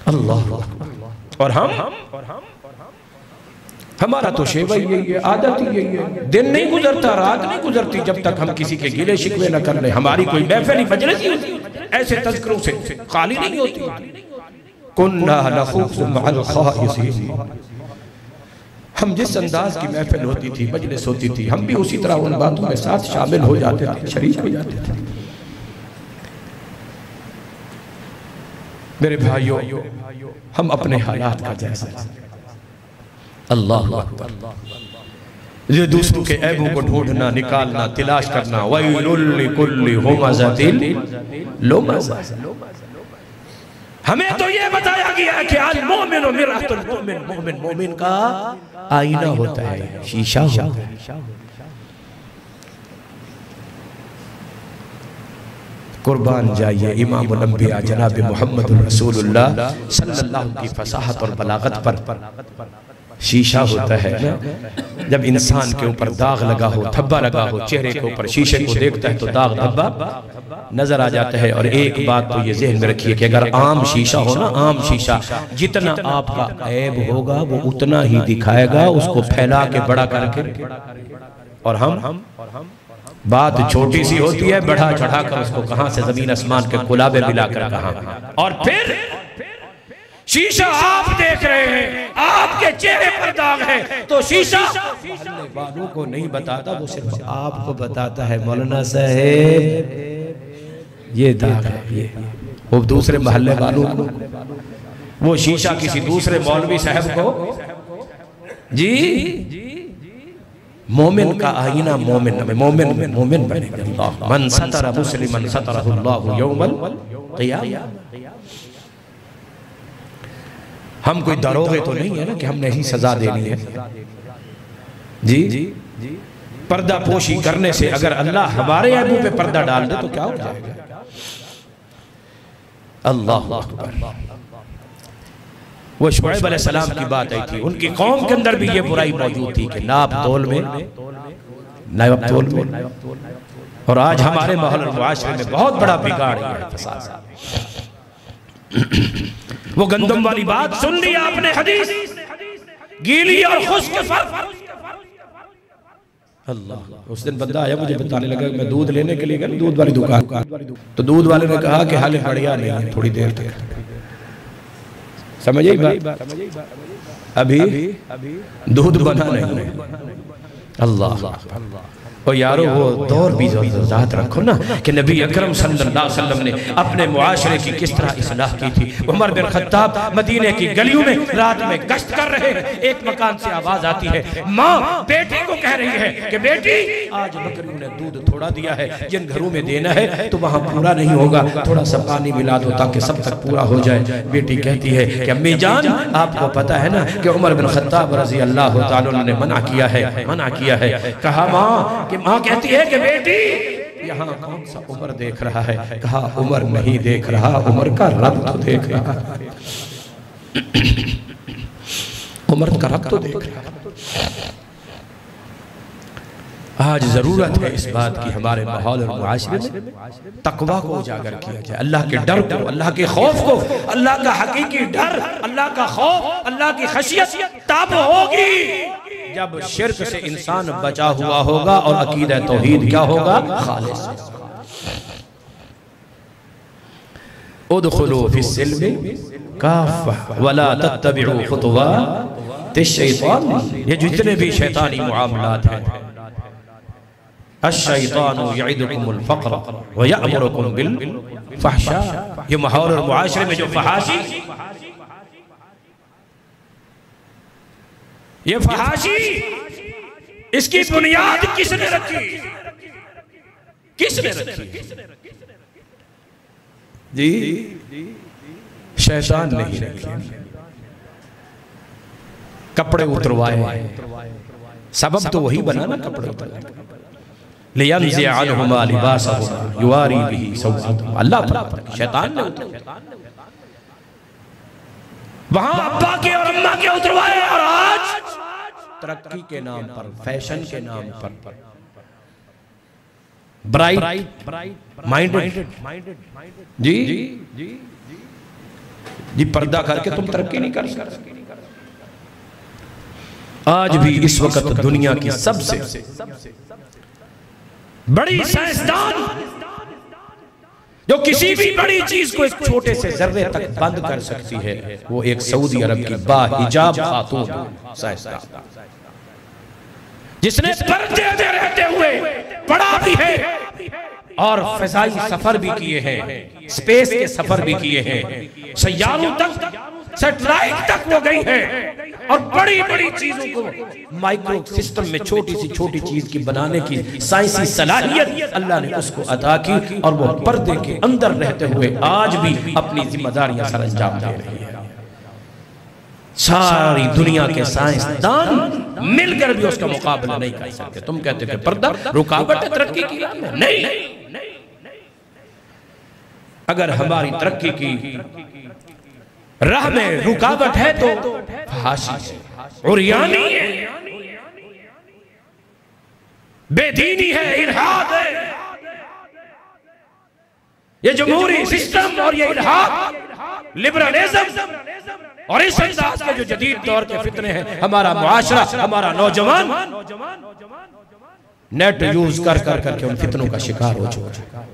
अल्लाह। और हम हमारा तो शेवा ही यही है, आदत ही यही है। दिन नहीं गुजरता, रात नहीं गुजरती जब तक हम किसी के गिले शिकवे न कर ले। हमारी कोई महफिल मजलिस ऐसे तज़किरों से खाली नहीं होती। कुन्ना नख़ूज़ु मअल ख़ाइज़ीन, हम जिस अंदाज की महफिल होती थी, मजलिस होती थी, हम भी उसी तरह उन बातों में साथ शामिल हो जाते थे, शरीक हो जाते थे। मेरे भाइयों, हम अपने हालात का जायजा, अल्लाह अकबर, ये दूसरों के ऐबों को ढूंढना, निकालना, तलाश करना। वैलुल लिकुल्लि हुमज़तिन लुमज़ा। हमें तो ये बताया गया है कि अल मोमिनु मिरअतुल मोमिन, मोमिन मोमिन का आईना होता है, शीशा होता है। कुर्बान जाइए इमामुल अंबिया जनाब मुहम्मद रसूलुल्लाह सल्लल्लाहु की फसाहत और बलागत पर। शीशा होता है ना, जब इंसान के ऊपर दाग लगा हो, धब्बा लगा हो, चेहरे के ऊपर शीशे को देखता है तो दाग धब्बा नजर आ जाता है। और एक बात तो ये ज़हन में रखिए कि अगर आम शीशा हो ना, आम शीशा, जितना आपका ऐब होगा वो उतना ही दिखाएगा, उसको फैला के बड़ा करके। और हम बात छोटी सी होती है, बढ़ा चढ़ाकर उसको कहां से जमीन आसमान के कुलाबे मिलाकर कहां। और फिर शीशा आप देख रहे हैं, आपके चेहरे पर दाग है, तो शीशा मोहल्ले वालों को नहीं बताता, वो सिर्फ आपको बताता है, मौलाना साहब ये दाग है, ये। वो दूसरे मोहल्ले वालों को, वो शीशा किसी दूसरे मौलवी साहब को, जी मोमिन का आईना मोमिन बनेगा। मन सतरा मुस्लिमन सतरहुल्लाहु यौमल क़ियामह। हम कोई दरोगे तो नहीं है ना कि हमने ही सजा देनी है, जी। पर्दा पोशी करने से अगर अल्लाह हमारे ऐबों पे पर्दा डाल दे तो क्या हो जाएगा। अल्लाह अकबर। वो शुएब अलैहिस्सलाम की बात आई थी, उनकी कौम के अंदर भी ये बुराई मौजूद थी कि नाप तोल में। और आज हमारे माहौल और मुआशरे में बहुत बड़ा बिगाड़ है, फसाद। वो गंदम वाली बात सुन ली आपने, हदीस गीली और खुश्क फर्क। अल्लाह, उस दिन बंदा आया मुझे बताने लगा, मैं दूध लेने के लिए गया दूध वाली दुकान, तो दूध वाले ने कहा कि हाल बढ़िया नहीं है, थोड़ी देर तक। समझिए बात, अभी दूध बना नहीं है। अल्लाह, और यारो वो दौर भी ज़ात रखो ना कि नबी अकरम सल्लल्लाहु अलैहि वसल्लम ने अपने मुआशरे की किस तरह इस्लाह की थी। उमर बिन खत्ताब मदीने की गलियों में रात में गश्त कर रहे हैं, एक मकान से आवाज आती है, माँ बेटी को कह रही है कि बेटी आज बकरियों ने दूध थोड़ा दिया है, जिन घरों में देना है तो वहाँ पूरा नहीं होगा, थोड़ा सा पानी मिला दो ताकि सब तक पूरा हो जाए। बेटी कहती है कि अम्मी जान, आपको पता है ना कि उमर बिन खत्ताब रज़ी अल्लाह तआला ने मना किया है। कहा माँ, कि माँ कहती है कि बेटी यहाँ कौन सा उमर देख रहा है। कहा उमर नहीं देख रहा, उमर का रब तो देख रहा है, उमर का रब तो देख रहा है। आज जरूरत है इस बात की हमारे माहौल और मुआशरे में तकवा को उजागर किया जाए, अल्लाह के डर को, अल्लाह के खौफ को। अल्लाह का हकीकी डर, अल्लाह का खौफ, अल्लाह की खशियत तब होगी जब शिर्क से इंसान बचा हुआ होगा और अकीदा तौहीद क्या होगा, खालिस। उदखुलू फिस्सिल्मि काफ़ा वला तत्तबिउ खुतवातिश शैतान। ये जितने भी शैतानी मुआमलात हैं, अश-शैतानु यइदुकुमुल फ़क़्र व यअमुरुकुम बिल फ़हशा। ये माहौल और मुआशरे में जो फहाशी, ये फहाशी, इसकी बुनियाद किसने रखी? किसने रखी? जी शैतान नहीं रखी। कपड़े उतरवाए, सबब तो वही बना ना कपड़े उतरवाए। लियंज़िअ अन्हुमा लिबासहुमा युवारी बिही सौआतहुमा। अल्लाह शैतान ने उतरवाया, वहां अब्बा के और अम्मा के उतरवाए। और आज तरक्की के नाम पर, फैशन के नाम पर, ब्राइट माइंडेड, जी पर्दा करके तुम तरक्की नहीं कर सकते। आज भी इस वक्त दुनिया की सबसे बड़ी साइंसदान जो किसी भी बड़ी चीज को एक छोटे से जर्रे तक बंद कर सकती है, वो एक सऊदी अरब की बाहिजाब खातून साइंसदान, जिसने पर्दे में रहते हुए पढ़ा भी है और फजाई सफर भी किए हैं, स्पेस के सफर भी किए हैं, सैयारों तक, सैटेलाइट तक वो गई है और बड़ी बड़ी चीजों को माइक्रो सिस्टम में छोटी सी चीज की बनाने की साइंसी सलाहियत अल्लाह ने उसको अता की। और वो पर्दे के अंदर रहते हुए आज भी अपनी जिम्मेदारियां सर अंजाम दे रही है। सारी दुनिया के साइंसदान मिलकर भी उसका मुकाबला नहीं कर सकते। तुम कहते थे पर्दा रुकावट है तरक्की की? नहीं, अगर हमारी तरक्की की राह में रुकावट है तो फहाशी से, उरियानी है, बेदीनी है, इल्हाद है। ये जमहूरी सिस्टम और ये इल्हाद, लिबरलिज्म और इस अंदाज के जो जदीद दौर के फितने हैं, हमारा मुआशरा, हमारा नौजवान नेट यूज कर कर करके उन फितनों का शिकार हो चुका है।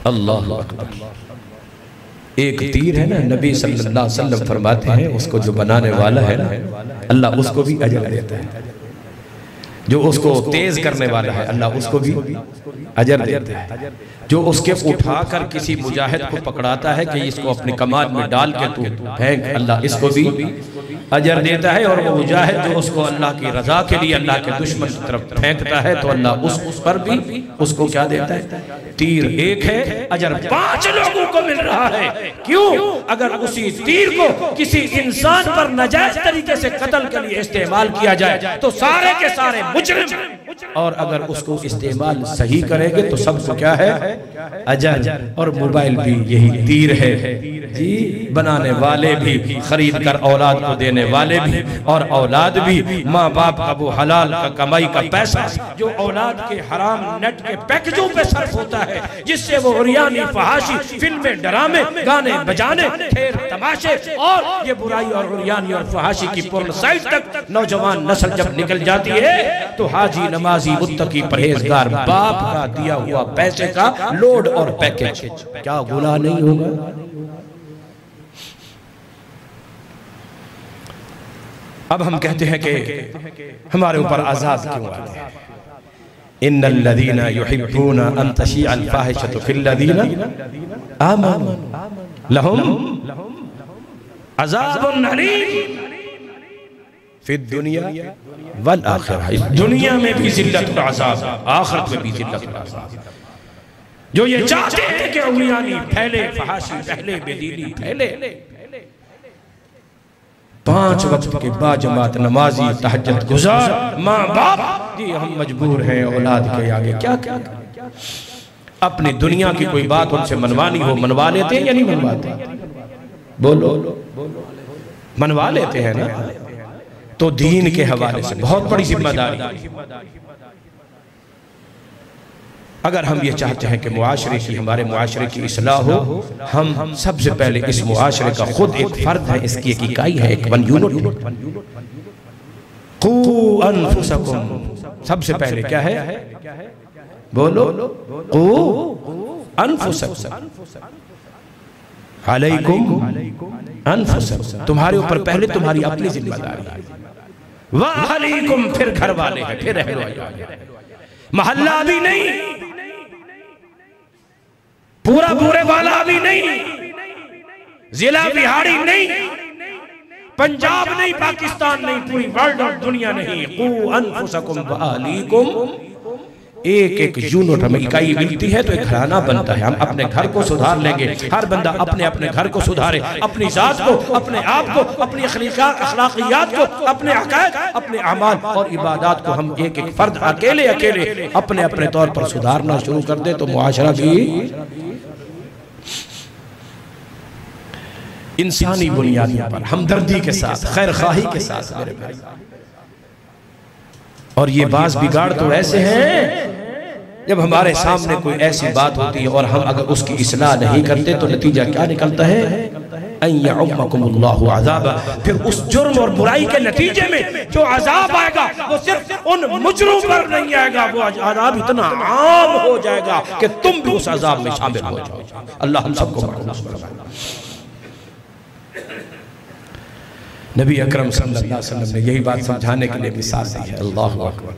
अल्लाह अकबर। एक तीर है ना, नबी सल्लल्लाहु अलैहि वसल्लम फरमाते हैं उसको जो बनाने वाला है ना, अल्लाह उसको भी अजर देता है। जो उसको तेज करने वाला है, अल्लाह उसको भी अजर देता है। जो उसके उठाकर किसी मुजाहिद को पकड़ाता है कि इसको अपने कमान में डाल के तू फेंक, अल्लाह इसको भी अजर देता है। और वो मुजाहिद जो उसको अल्लाह की रजा के लिए अल्लाह के दुश्मन की तरफ फेंकता है, तो अल्लाह उस पर भी उसको क्या देता है? तीर एक है, अजर 5 लोगों को मिल रहा है। क्यों? अगर उसी तीर को किसी इंसान पर नाजायज तरीके से कत्ल के लिए इस्तेमाल किया जाए तो सारे के सारे मुजरिम, और अगर उसको इस्तेमाल सही करेंगे तो सबको क्या है? अजर। और मोबाइल भी यही तीर है जी, बनाने वाले भी, खरीद कर औलाद को देने वाले भी, और औलाद भी माँ बाप का वो हलाल का कमाई का पैसा जो औलाद के हराम नेट के पैकेजों पे सर्फ होता है, जिससे वो उरियानी, फहाशी, फिल्में, ड्रामे, गाने बजाने, खेल तमाशे और ये बुराई और उरियानी और फहाशी की पूर्ण साइड तक नौजवान नस्ल जब निकल जाती है, तो हाजी, नमाजी, मुत्तकी, परहेजगार बाप का दिया हुआ पैसे का लोड और पैकेज क्या गुनाह नहीं होगा? अब हम कहते हैं कि हमारे ऊपर आजाद क्यों आते हैं? इन्नल्लज़ीना युहिब्बूना अन तशीअल फाहिशतु फिल्लज़ीना आमनू लहुम अज़ाबुन अलीम फिद दुनिया वल आखिरह। इस दुनिया में भी जिल्लतुल अज़ाब, आखिरत में भी जिल्लतुल अज़ाब। जो ये चाहते हैं कि उरियानी फैले, फहाशी फैले, बेदीनी फैले, 5 वक्त के बाजमात नमाजी, तहज्जुद गुजार माँ बाप जी, हम मजबूर हैं औलाद के आगे क्या क्या। अपनी दुनिया की कोई बात उनसे मनवानी हो, मनवा लेते हैं या नहीं मनवाते? बोलो, मनवा लेते हैं ना। तो दीन के हवाले से बहुत बड़ी जिम्मेदारी। अगर हम ये चाहते हैं कि मुआशरे की, हमारे मुआशरे की इस्लाह हो, हम सबसे पहले इस मुआशरे का खुद एक फर्द है, इसकी एक इकाई है, एक वन यूनिट। कू अनफुसकुम, सबसे पहले क्या है? बोलो, कू अनफुसकुम अलैकुम अनफुसकुम, तुम्हारे ऊपर पहले तुम्हारी अपनी जिम्मेदारी है। व अलैकुम, फिर घर वाले हैं, फिर अहल वाले, मोहल्ला भी नहीं, पूरा पूरे वाला भी नहीं, जिला बिहारी नहीं, पंजाब नहीं, पाकिस्तान नहीं, पूरी वर्ल्ड और दुनिया नहीं। कू अनफुसकुम व अहलीकुम, एक एक यूनिट हमें इकाई मिलती है तो एक घराना बनता है। हम अपने घर को सुधार लेंगे, हर बंदा अपने अपने घर को सुधारे, अपनी जात को, अपने आप को, अपनी अखलाकियात को, अपने अकायद, अपने अमाल और इबादत को हम एक एक फर्द अकेले अकेले अपने अपने तौर पर सुधारना शुरू कर दे, तो मुआशरा भी इंसानी बुनियादों पर हमदर्दी के साथ, खैर खाही के साथ मेरे भाई। और ये बाज बिगाड़ तो ऐसे हैं, जब हमारे सामने कोई ऐसी बात होती है और हम अगर उसकी इस्लाह नहीं करते तो नतीजा क्या निकलता है? अय्यउम्मकुमुल्लाहु अज़ाबा, फिर उस जुर्म और बुराई के नतीजे में जो अजाब आएगा वो सिर्फ उन मुजरिमों पर नहीं आएगा, वो अजाब इतना आम हो जाएगा कि तुम भी उस अजाब में शामिल हो जाओ। अल्लाह हम सबको महफूज फरमाए। नबी अकरम सल्लल्लाहु अलैहि वसल्लम ने यही बात समझाने के लिए मिसाल दी है। अल्लाहु अकबर।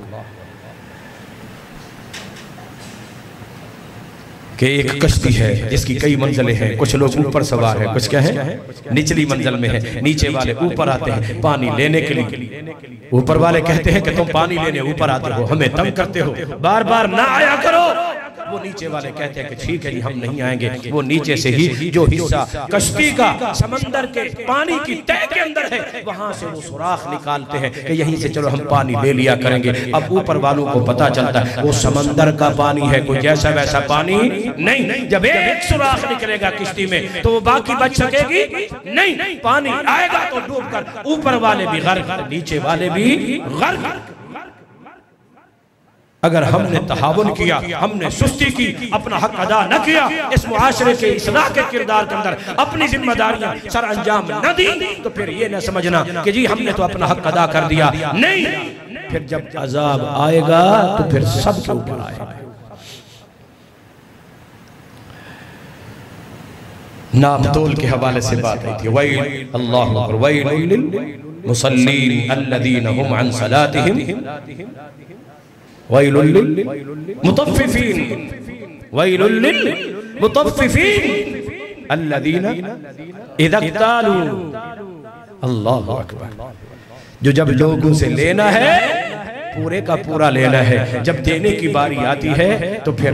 कि एक कश्ती है जिसकी कई मंजिलें हैं, कुछ लोग ऊपर सवार हैं, कुछ क्या है निचली मंजिल में है, नीचे वाले ऊपर आते हैं पानी लेने के लिए। ऊपर वाले कहते हैं कि तुम पानी लेने ऊपर आते हो, हमें तंग करते हो, बार बार ना आया करो, वो नीचे वाले कहते हैं कि ठीक है जी हम नहीं आएंगे। वो नीचे से ही जो हिस्सा कश्ती का समंदर के पानी की तह के अंदर है वहां से वो सुराख निकालते हैं कि यहीं से चलो हम पानी ले लिया करेंगे। अब ऊपर वालों को पता चलता है वो समंदर का पानी है, कोई जैसा वैसा पानी नहीं। जब एक सुराख निकलेगा किश्ती में तो वो बाकी बच सकेगी नहीं, पानी आएगा तो डूबकर ऊपर वाले भी गर्क, नीचे वाले भी गर्क। अगर हमने तहावुन किया, हमने सुस्ती की, अपना हक अदा न किया, इस मुआशरे के इस्लाह के किरदार के अंदर अपनी जिम्मेदारियां सर अंजाम न दी, तो फिर ये न समझना कि जी हमने तो अपना हक अदा कर दिया। नहीं, फिर जब अजाब आएगा तो फिर सबके ऊपर आएगा। नाप तोल के हवाले से बात आई थी। वैल अल्लाहु अकबर, वैल लिल मुसल्लीन अल्लज़ीना हुम अन सलातिहिम वैलुल लिल मुतफ्फिफीन, वैलुल लिल मुतफ्फिफीन अल्लज़ीना इज़ा इक्तालू। अल्लाहु अकबर। जो जब लोगों से लेना है पूरे का पूरा लेना है, जब देने की बारी आती है तो फिर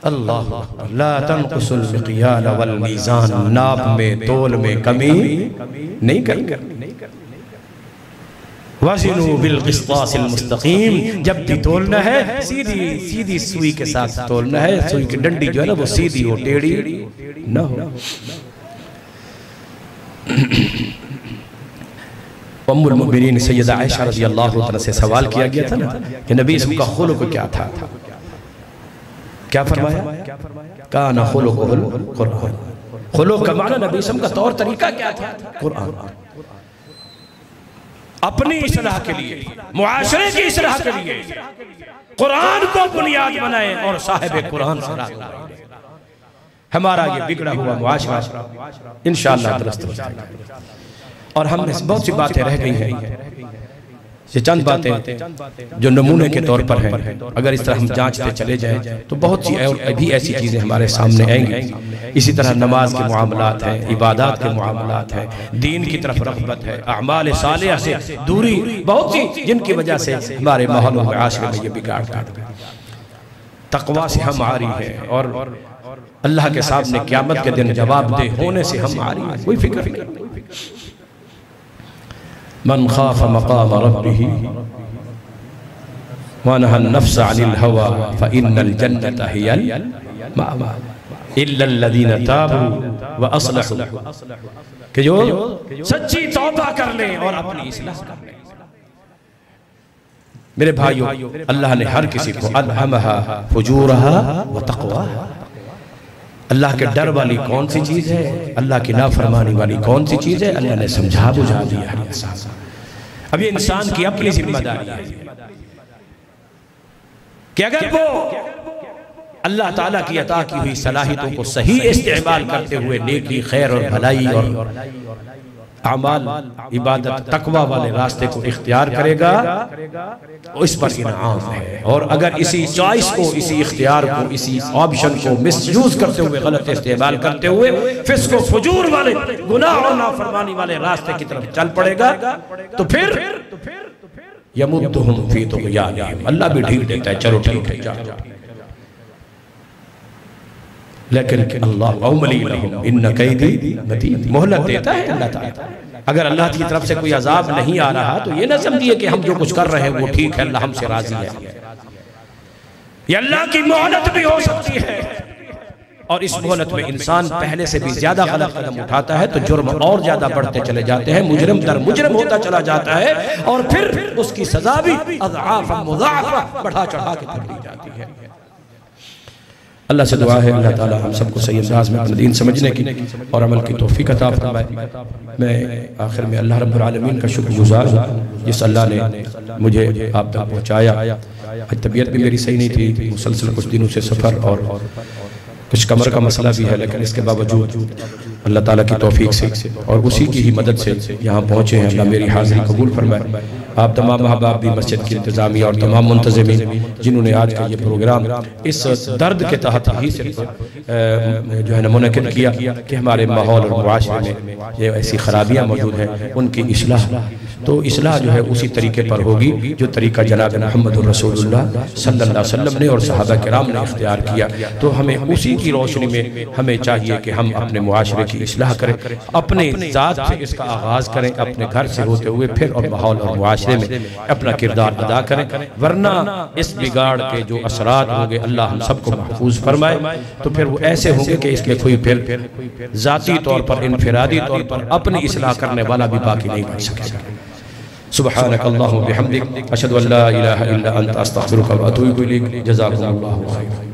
अल्लाह ला तनकुसुल मिक़याल वल मीज़ान, नाप में तोल में कमी नहीं करेंगे। वज़िनू बिल क़िस्तासिल मुस्तक़ीम, जब भी तोलना है सीधी सीधी सुई के साथ तोलना है। सुई की डंडी जो है ना वो सीधी हो, टेढ़ी न हो। उम्मुल मुमिनीन सैयदा आयशा रज़ियल्लाहु तआला से सवाल किया गया था ना कि नबी का खुलुक क्या था। क्या फरमाया? काना खुलुकुहुल कुरान। खुलुक का माना नबी का तौर तरीका क्या था? कुरान। अपनी इस्लाह के लिए, मुआशरे की इस्लाह के लिए कुरान को बुनियाद बनाए और साहिब कुरान से रास्ता हमारा ये बिगड़ा हुआ मुआशरा इंशाअल्लाह दुरुस्त हो जाएगा। और हमने बहुत सी बातें रह गई हैं, ये चंद बातें जो नमूने के तौर पर हैं। अगर इस तरह हम जांचते चले जाएं तो बहुत सी और भी ऐसी चीज़ें हमारे सामने आएंगी। इसी तरह नमाज के मामलात हैं, इबादत के मामलात हैं, दीन की तरफ रग़बत है, अमाल सालिहा से दूरी, बहुत सी जिनकी वजह से हमारे माहौल और आशरे में ये बिगाड़ काट गया। तक़वा से हम आ रही है और अल्लाह के सामने क़यामत के दिन जवाबदेह होने से हम आ रही है, कोई फिक्र नहीं। मन खाफ मकाम रब्बिही व नहा नफ्स अनिल हवा फ़इन्नल जन्नता हियल मअवा इल्ला अल्लज़ीना ताबू व अस्लहू, कि जो सच्ची तौबा कर लें और अपनी इस्लाह कर लें। मेरे भाइयों, अल्लाह ने हर किसी को अलहमहा फुजूरहा व तक़वाहा, अल्लाह के डर वाली कौन सी चीज है, अल्लाह की नाफरमानी वाली कौन सी चीज है, अल्लाह ने समझा बुझा दिया हर इंसान। अब ये इंसान की अपनी जिम्मेदारी है कि अगर वो अल्लाह ताला की अता की हुई सलाहियतों को सही इस्तेमाल करते हुए नेकी, खैर और भलाई और अमाल, इबादत, तकवा वाले रास्ते को इख्तियार करेगा, इस पर इनाम है। और अगर इसी चॉइस को, इसी इख्तियार को, इसी ऑप्शन को मिसयूज करते हुए, गलत इस्तेमाल करते हुए फिस्क और फुजूर वाले, गुनाह और नाफरमानी वाले रास्ते की तरफ चल पड़ेगा तो फिर यमुद्दुहुम फी तुग़यानिहिम, अल्लाह भी ढील देता है, चलो ठीक है जाओ। लेकिन अल्लाह औमली लहुम इन्न कैदी मतीन, मोहलत देता है अल्लाह ताला। अगर अल्लाह की तरफ से कोई अजाब नहीं आ रहा तो ये ना समझिए कि हम जो कुछ कर रहे हैं वो ठीक है, अल्लाह हमसे राजी है। ये अल्लाह की मोहलत भी हो सकती है और इस मोहलत में इंसान पहले से भी ज्यादा गलत कदम उठाता है तो जुर्म और ज्यादा बढ़ते चले जाते हैं, मुजरिम दर मुजरिम होता चला जाता है और फिर उसकी सजा भी अज़आफ़ मुज़ाअफ़ा बढ़ा चढ़ा के दी जाती है। अल्लाह से दुआ है अल्लाह ताला हम सबको सही अंदाज में अपना दीन समझने की और अमल की तौफीक अता फरमाए। मैं आखिर में अल्लाह रब्बुल आलमीन का शुक्रगुजार हूँ जिस अल्लाह ने मुझे आप तक पहुँचाया। आज तबीयत भी मेरी सही नहीं थी, मुसलसल कुछ दिनों से सफ़र और कुछ कमर का मसला भी है, लेकिन इसके बावजूद अल्लाह ताला की तौफीक से और उसी की ही मदद से यहाँ पहुँचे हैं। अल्लाह मेरी हाज़िरी कबूल फरमाए। आप तमाम अहबाब भी, मस्जिद की इंतज़ामिया और तमाम मुंतज़िमीन जिन्होंने आज का ये प्रोग्राम इस दर्द के तहत ही सिर्फ जो है ना मुनक़िद किया कि हमारे माहौल और मुआशरे में ये ऐसी खराबियाँ मौजूद हैं, उनकी इस्लाह तो इस्लाह जो है उसी तरीके पर होगी जो तरीका जनाब मुहम्मद रसूलुल्लाह सल्लल्लाहु अलैहि वसल्लम ने और सहाबा किराम ने इख्तियार किया। तो हमें उसी की रोशनी में हमें चाहिए कि हम अपने मुआशरे की इस्लाह करें, अपने ज़ात से इसका आगाज़ करें, अपने घर से होते हुए फिर और माहौल और मुआशरे में अपना किरदार अदा करें, वरना इस बिगाड़ के जो असरात होंगे अल्लाह हम सबको महफूज फरमाए, तो फिर वो ऐसे होंगे कि इसमें कोई फिर ज़ाती तौर पर इनफिरादी तौर पर अपनी इस्लाह करने वाला भी बाकी नहीं बन सकेगा। सुब्हानक अल्लाहुम्मा व बिहम्दिक अशहदु अल्ला इलाहा इल्ला अंता अस्तगफिरुका व अतूबु इलैक। जज़ाकुमुल्लाहु खैरन।